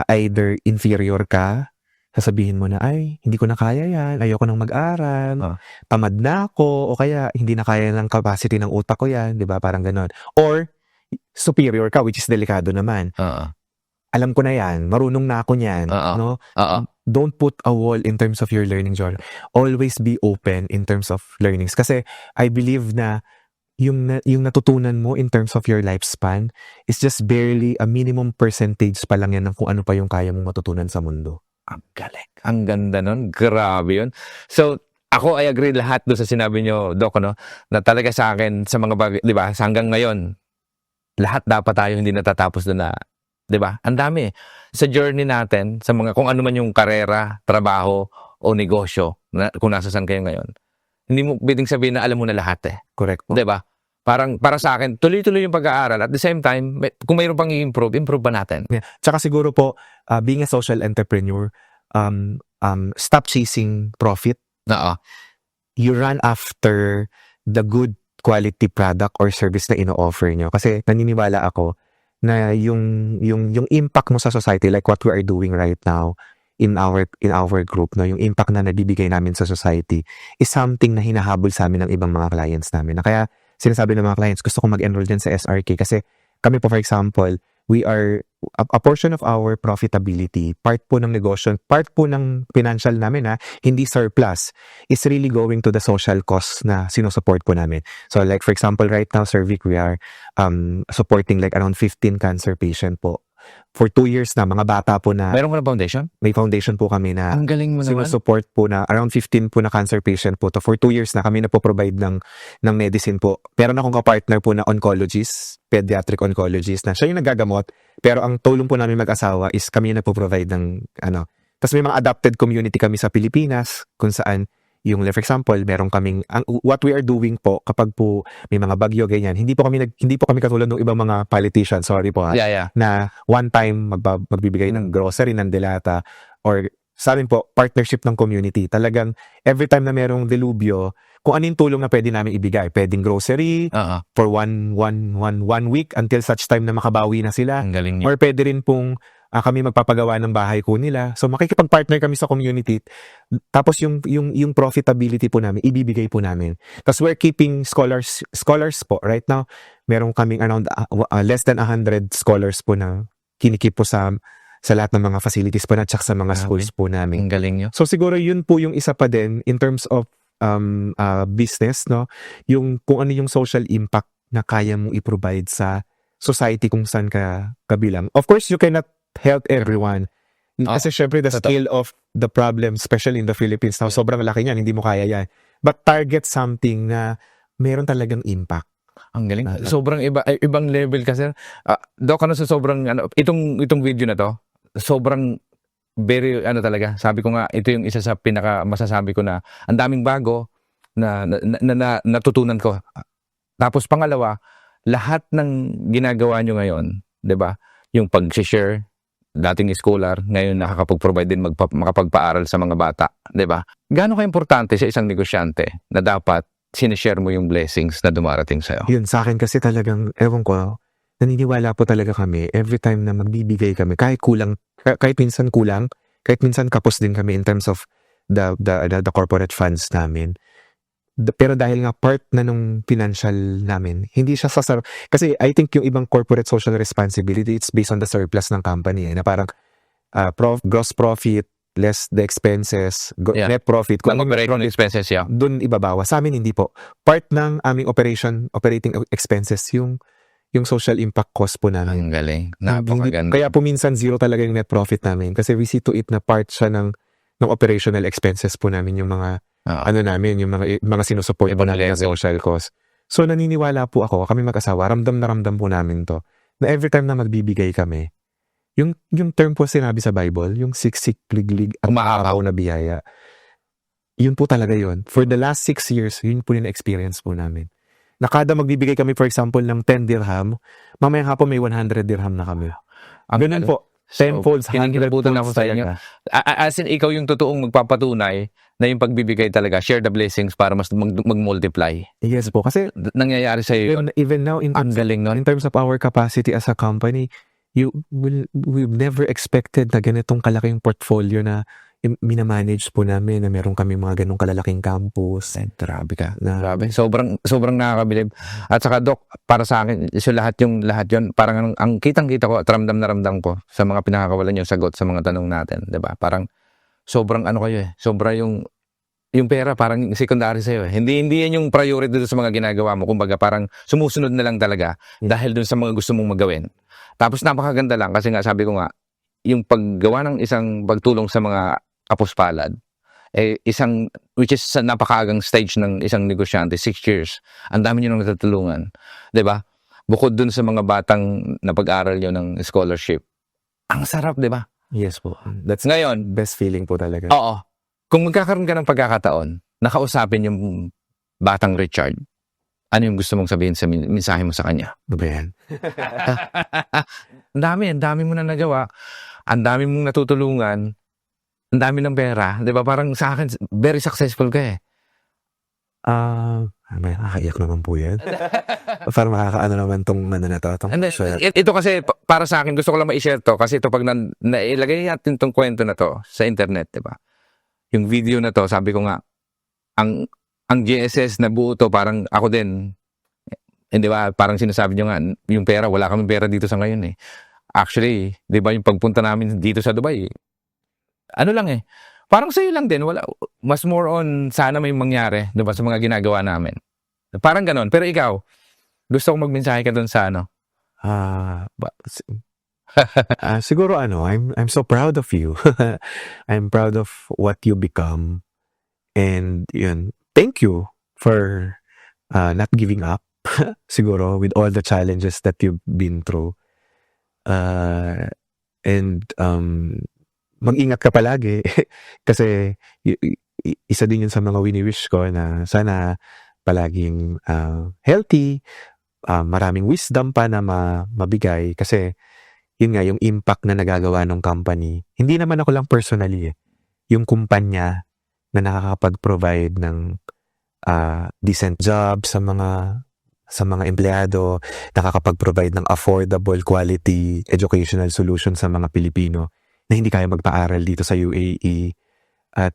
Either inferior ka, sasabihin mo na, ay, hindi ko na kaya yan, ayoko nang mag-aral, tamad na ako, o kaya hindi na kaya ng capacity ng utak ko yan, di ba? Parang ganon. Or, superior ka, which is delikado naman. Alam ko na yan, marunong na ako niyan, no? Don't put a wall in terms of your learning journey. Always be open in terms of learnings. Kasi, I believe na yung natutunan mo in terms of your lifespan is just barely a minimum percentage pa lang yan ng kung ano pa yung kaya mong matutunan sa mundo. Ang galing. Ang ganda nun. Grabe yun. So, ako I agree lahat doon sa sinabi nyo, Doc, na talaga sa akin, sa mga bagay, di ba, hanggang ngayon, lahat dapat tayo hindi natatapos doon na, di ba? Ang dami. Sa journey natin, sa mga, kung ano man yung karera, trabaho, o negosyo, kung nasasan kayo ngayon, hindi mo pwedeng sabihin na alam mo na lahat eh. Correct po. Di ba? Para sa akin, tuloy-tuloy yung pag-aaral. At the same time, kung mayroon pang i-improve pa natin. Yeah. Tsaka siguro po, being a social entrepreneur, stop chasing profit. You run after the good quality product or service na ino-offer nyo. Kasi naniniwala ako na yung impact mo sa society, like what we are doing right now in our group, no, yung impact na nabibigay namin sa society is something na hinahabol sa amin ng ibang mga clients namin. Na kaya sinasabi ng mga clients, gusto kong mag-enroll dyan sa SRK kasi kami po, for example, we are a portion of our profitability, part po ng negosyo, part po ng financial namin, hindi surplus, is really going to the social costs na sinusupport po namin. So like for example, right now, Sir Vic, we are supporting like around 15 cancer patient po. For 2 years na, mga bata po na... Mayroon ko na foundation? May foundation po kami na... Ang galing mo naman. Sinusupport po na around 15 po na cancer patient po to. For 2 years na kami na po provide ng medicine po. Pero na akong kapartner po na oncologist, pediatric oncologist na siya yung nagagamot. Pero ang tulong po namin mag-asawa is kami yung nagpo-provide ng Tapos may mga adapted community kami sa Pilipinas kung saan yung, for example, meron kaming what we are doing po kapag po may mga bagyo ganyan, hindi po kami katulad ng ibang mga politicians, sorry po na one time magbibigay ng grocery ng delata or sa amin po partnership ng community. Talagang every time na merong delubyo, kung anong tulong na pwede namin ibigay, pwedeng grocery for one week until such time na makabawi na sila. Ang galing niya. Or pwede rin pong kami magpapagawa ng bahay ko nila. So makikipag-partner kami sa community. Tapos yung profitability po namin, ibibigay po namin. Tapos we're keeping scholars po. Right now, meron kaming around less than 100 scholars po na kinikip po sa lahat ng mga facilities po na tsaka sa mga schools po namin. Ang galing nyo. So siguro yun po yung isa pa din in terms of business, no? Yung kung ano yung social impact na kaya mong i-provide sa society kung saan ka kabilang. Of course, you cannot help everyone. Kasi syempre the scale of the problem, especially in the Philippines now, sobrang laki niyan, hindi mo kaya yan. But target something na meron talagang impact. Ang galing. Sobrang ibang level kasi. Doc, sa sobrang, itong video na to, sobrang very, talaga, sabi ko nga, ito yung isa sa pinaka masasabi ko na ang daming bago na natutunan ko. Tapos pangalawa, lahat ng ginagawa nyo ngayon, 'di ba? Yung pag-share, dating scholar, ngayon nakakapag-provide din makapagpaaral sa mga bata, 'di ba? Gaano ka-importante sa isang negosyante na dapat sinishare mo yung blessings na dumarating sa'yo? Yun, sa akin kasi talagang, ewan ko, naniniwala po talaga kami every time na magbibigay kami, kahit minsan kulang, kahit minsan kapos din kami in terms of the corporate funds namin. Pero dahil nga part na nung financial namin, hindi siya kasi I think yung ibang corporate social responsibility, it's based on the surplus ng company, na parang gross profit less the expenses, Yeah. net profit. Kung operating expenses, yeah. Doon ibabawas. Sa amin hindi po. Part ng aming operating expenses yung social impact cost po namin. Ang galing. Hindi- Napakaganda. Kaya po minsan zero talaga yung net profit namin kasi we see to it na part siya ng operational expenses po namin, yung mga Oo. namin, yung mga sinusupport po Ibang namin na level. social cost. So naniniwala po ako, kami mag-asawa, ramdam na ramdam po namin to, na every time na magbibigay kami, yung term po sinabi sa Bible, yung siksik, liglig, at Umaapaw. na biyaya, yun po talaga yun. For the last 6 years, yun po yung experience po namin. Na kada magbibigay kami, for example, ng 10 dirham, mamaya hapon may 100 dirham na kami. Ganun po. 10 folds, 100 kinikilabutan ako folds sa inyo. talaga. As in, ikaw yung totoong magpapatunay na yung pagbibigay talaga, share the blessings para mas mag-multiply. Yes po. Kasi Nangyayari sa iyo. even now, in Ang galing nun. terms of our capacity as a company, we've never expected na ganitong kalaking portfolio na minamanage po namin, na meron kami mga ganong kalalaking campus. Grabe ka. Na, Grabe. Sobrang nakakabilib. At saka, Doc, para sa akin, so lahat yun, parang ang kitang-kita ko at ramdam na ramdam ko sa mga pinakakawalan yung sagot sa mga tanong natin, 'di ba? Parang sobrang kayo eh. Sobra yung pera parang secondary sa'yo eh. Hindi yan yung priority doon sa mga ginagawa mo. Kumbaga parang sumusunod na lang talaga dahil doon sa mga gusto mong magawin. Tapos napakaganda lang kasi nga sabi ko nga, yung paggawa ng isang pagtulong sa mga kapuspalad, which is sa napakaagang stage ng isang negosyante, 6 years. Ang dami nyo nang natutulungan. 'Di ba? Bukod dun sa mga batang napag-aral nyo ng scholarship. Ang sarap, 'di ba? yes po. That's Ngayon, best feeling po talaga. oo. Kung magkakaroon ka ng pagkakataon, nakausapin yung batang Richard, ano yung gusto mong sabihin sa mensahe mo sa kanya? Ano ba yan? Ang dami mo na nagawa. Ang dami mong natutulungan. Ang dami ng pera. 'Di ba? Parang sa akin, very successful ka eh. May nakakaiyak naman po yan. Parang makakaano naman tong na to. And then, ito kasi, para sa akin, gusto ko lang ma-share to. Kasi ito pag nailagay natin tong kwento na to sa internet, 'di ba? Yung video na to, sabi ko nga, ang GSS na buo to, parang ako din. Di ba? Parang sinasabi nyo nga, yung pera, wala kaming pera dito sa ngayon eh. Actually, di ba yung pagpunta namin dito sa Dubai, ano lang eh, parang sa'yo lang din, wala, mas more on sana may mangyari, di ba, sa mga ginagawa namin. Parang ganon. Pero ikaw, gusto kong magmensahe ka doon sa ano? Siguro I'm so proud of you. I'm proud of what you become. And yun, thank you for not giving up. Siguro with all the challenges that you've been through. And mag-ingat ka palagi kasi isa din yun sa mga wini-wish ko, na sana palaging healthy, maraming wisdom pa na mabigay, kasi yun nga, yung impact na nagagawa ng company. Hindi naman ako lang personally yung kumpanya na nakakapag-provide ng decent job sa mga empleyado, nakakapag-provide ng affordable quality educational solution sa mga Pilipino na hindi kaya magpaaral dito sa UAE. At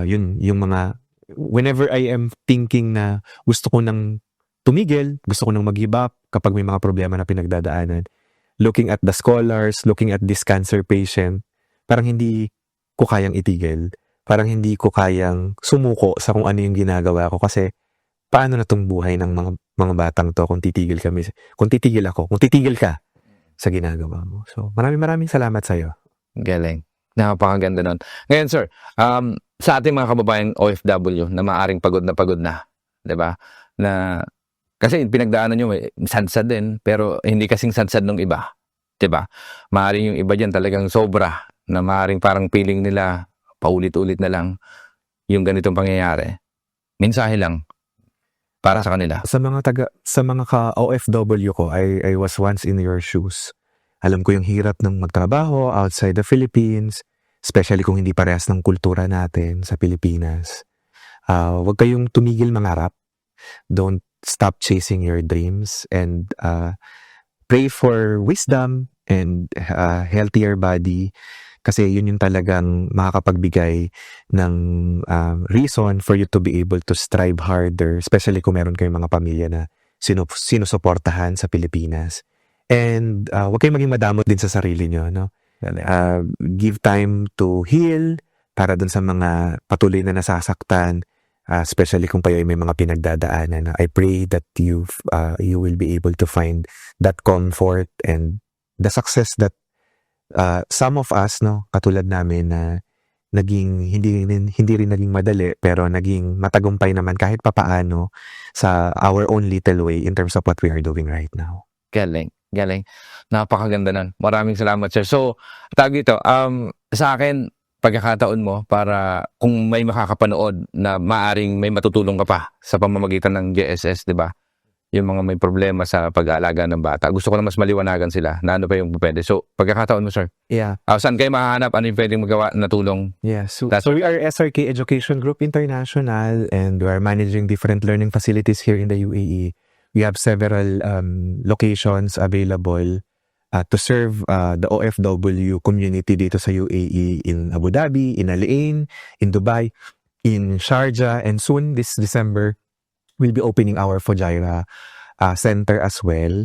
yun, yung mga, whenever I am thinking na gusto ko nang tumigil, gusto ko nang mag-give up kapag may mga problema na pinagdadaanan, looking at the scholars, looking at this cancer patient, parang hindi ko kayang itigil. Parang hindi ko kayang sumuko sa kung ano yung ginagawa ko, kasi paano na tong buhay ng mga batang to kung titigil ka sa ginagawa mo. So, maraming salamat sa'yo. Galing. Napakaganda nun. Ngayon, sir, sa ating mga kababayang OFW na maaring pagod na, 'di ba? Na kasi pinagdaanan nyo, sadsad din, pero hindi kasing sadsad nung iba, 'di ba? Maaring yung iba diyan talagang sobra, na maaring parang feeling nila paulit-ulit na lang yung ganitong pangyayari. Mensahe lang para sa kanila. Sa mga ka-OFW ko, I was once in your shoes. Alam ko yung hirap ng magtrabaho outside the Philippines, especially kung hindi parehas ng kultura natin sa Pilipinas. Huwag kayong tumigil mangarap. Don't stop chasing your dreams, and pray for wisdom and healthier body. Kasi yun yung talagang makakapagbigay ng reason for you to be able to strive harder, especially kung meron kayong mga pamilya na sinusuportahan sa Pilipinas. And huwag kayong maging madamot din sa sarili nyo, no? Give time to heal para dun sa mga patuloy na nasasaktan, especially kung kayo ay may mga pinagdadaanan. I pray that you will be able to find that comfort and the success that some of us, no, katulad namin na naging hindi rin naging madali pero naging matagumpay naman kahit papaano sa our own little way in terms of what we are doing right now. Galing. Napakaganda nun. Maraming salamat, sir. So, tawag dito, sa akin, pagkakataon mo para kung may makakapanood na maaring may matutulong ka pa sa pamamagitan ng GSS, di ba? Yung mga may problema sa pag-aalaga ng bata. Gusto ko na mas maliwanagan sila na ano pa yung pwede. So, pagkakataon mo, sir. Yeah. Saan kayo mahahanap? Ano yung pwedeng magawa na tulong? Yeah, so we are SRK Education Group International and we are managing different learning facilities here in the UAE. We have several locations available to serve the OFW community dito sa UAE, in Abu Dhabi, in Al Ain, in Dubai, in Sharjah, and soon this December, we'll be opening our Fujairah center as well.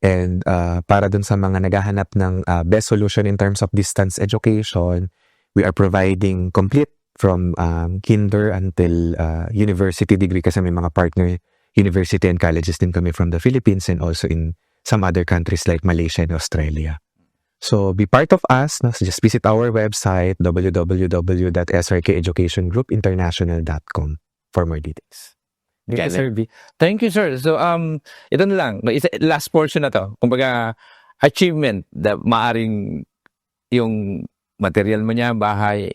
And para dun sa mga naghahanap ng best solution in terms of distance education, we are providing complete from kinder until university degree kasi may mga partner university and colleges din kami from the Philippines and also in some other countries like Malaysia and Australia. So be part of us. No? So just visit our website www.srkeducationgroupinternational.com for more details. Okay, sir. Thank you, sir. So, ito na lang. Last portion na to. Kumbaga, achievement na maaring yung material mo niya, bahay,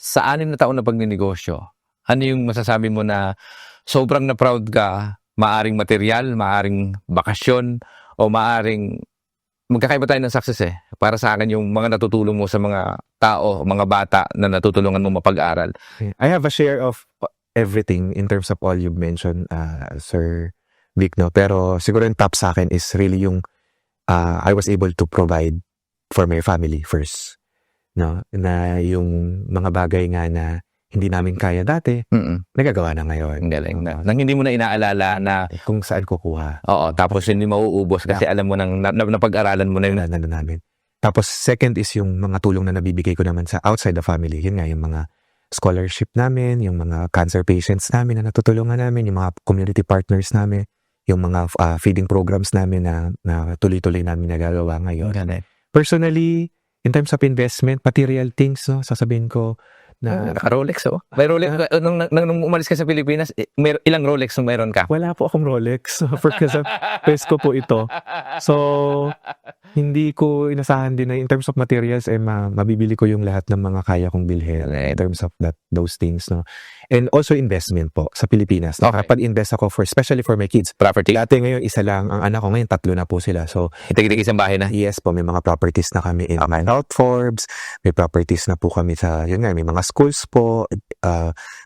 sa 6 na taon na pagninegosyo, ano yung masasabi mo na sobrang na proud ka, maaring material, maaring bakasyon, o maaring magkakaiba tayo ng success eh. Para sa akin, yung mga natutulong mo sa mga tao, mga bata na natutulungan mo mapag-aral. I have a share of everything in terms of all you've mentioned, Sir Vic, no? Pero siguro yung top sa akin is really yung I was able to provide for my family first. No? Na yung mga bagay nga na hindi namin kaya dati, nagagawa na ngayon. Ang galing na. Nang hindi mo na inaalala na kung saan kukuha. Oo, tapos hindi mauubos kasi alam mo nang napag-aralan mo na yun. Namin. Tapos second is yung mga tulong na nabibigay ko naman sa outside the family. Yun nga, yung mga scholarship namin, yung mga cancer patients namin na natutulungan namin, yung mga community partners namin, yung mga feeding programs namin na tuloy-tuloy namin nagagawa ngayon. Personally, in terms of investment, material things, no, sasabihin ko, na Rolex, oh. May Rolex. Nung umalis ka sa Pilipinas, ilang Rolex ang meron ka? Wala po akong Rolex. Because first ko po ito. So, hindi ko inasahan din na in terms of materials, mabibili ko yung lahat ng mga kaya kong bilhin in terms of those things. No? And also investment po sa Pilipinas. Okay. Nakapag-invest ako especially for my kids. Property. Dati ngayon, isa lang. Ang anak ko ngayon, 3 na po sila. So, Itig-itig isang bahay na. yes po, may mga properties na kami in South Forbes. May properties na po kami sa, yun nga, may mga schools po.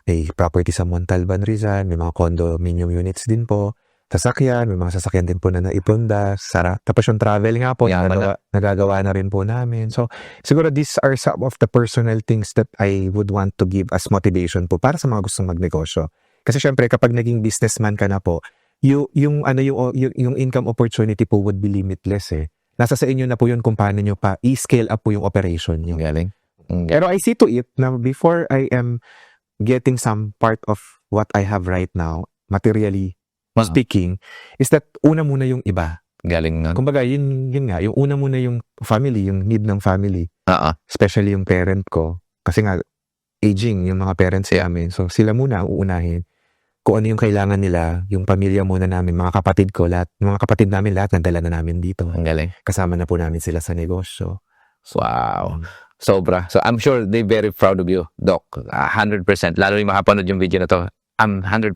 May property sa Montalban, Rizal. May mga condominium units din po. Sasakyan, may mga sasakyan din po na naipunda. Tapos yung travel nga po, nagagawa na rin po namin. So, siguro these are some of the personal things that I would want to give as motivation po para sa mga gustong magnegosyo. Kasi syempre, kapag naging businessman ka na po, yung income opportunity po would be limitless eh. Nasa sa inyo na po yun kung paano nyo pa i-scale up po yung operation nyo. Galing. Pero I see to it na before I am getting some part of what I have right now, materially speaking, is that una muna yung iba. Galing na. Kumbaga, yun nga, yung una muna yung family, yung need ng family. Especially yung parent ko. Kasi nga, aging, yung mga parents namin. So, sila muna ang uunahin. Kung ano yung kailangan nila, yung pamilya muna namin, mga kapatid ko, mga kapatid namin, lahat nadala na namin dito. Ang galing. Kasama na po namin sila sa negosyo. Wow. Sobra. So, I'm sure they're very proud of you, Doc. 100%. Lalo yung makapanood yung video na to, I'm 100%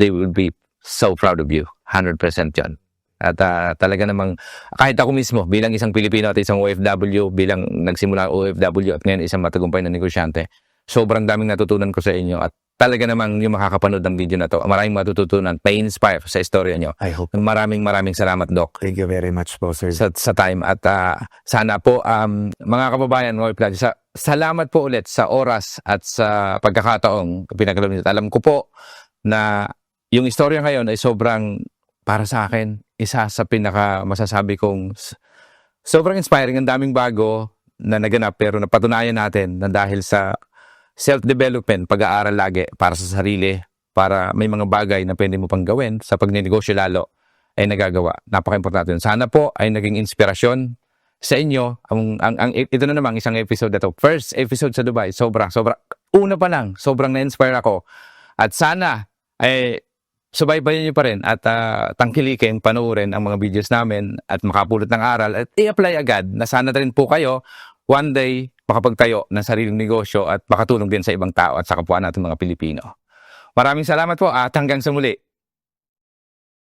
they will be so proud of you. 100% yun. At talaga namang, kahit ako mismo, bilang isang Pilipino at isang OFW, bilang nagsimula OFW at ngayon isang matagumpay na negosyante, sobrang daming natutunan ko sa inyo at talaga namang yung makakapanood ng video na to, maraming matututunan, pa-inspire sa istorya nyo. I hope. Maraming salamat, Doc, Thank you very much po, sir. sa time. At sana po, mga kababayan, mga Platy, salamat po ulit sa oras at sa pagkakataong pinagkaloob nito. Alam ko po na yung istorya ngayon ay sobrang, para sa akin, isa sa pinaka masasabi kong sobrang inspiring. Ang daming bago na naganap, pero napatunayan natin na dahil sa self-development, pag-aaral lagi para sa sarili, para may mga bagay na pwede mo pang gawin sa pagninegosyo lalo, ay nagagawa. Napaka-importante yun. Sana po ay naging inspirasyon sa inyo. Ito na namang isang episode na to. First episode sa Dubai. Sobra. Una pa lang, sobrang na-inspire ako. At sana ay subaybayan nyo pa rin at tangkilikin, panoorin ang mga videos namin at makapulot ng aral at i-apply agad na sana rin po kayo one day makapagtayo ng sariling negosyo at makatulong din sa ibang tao at sa kapwa natin mga Pilipino. Maraming salamat po at hanggang sa muli.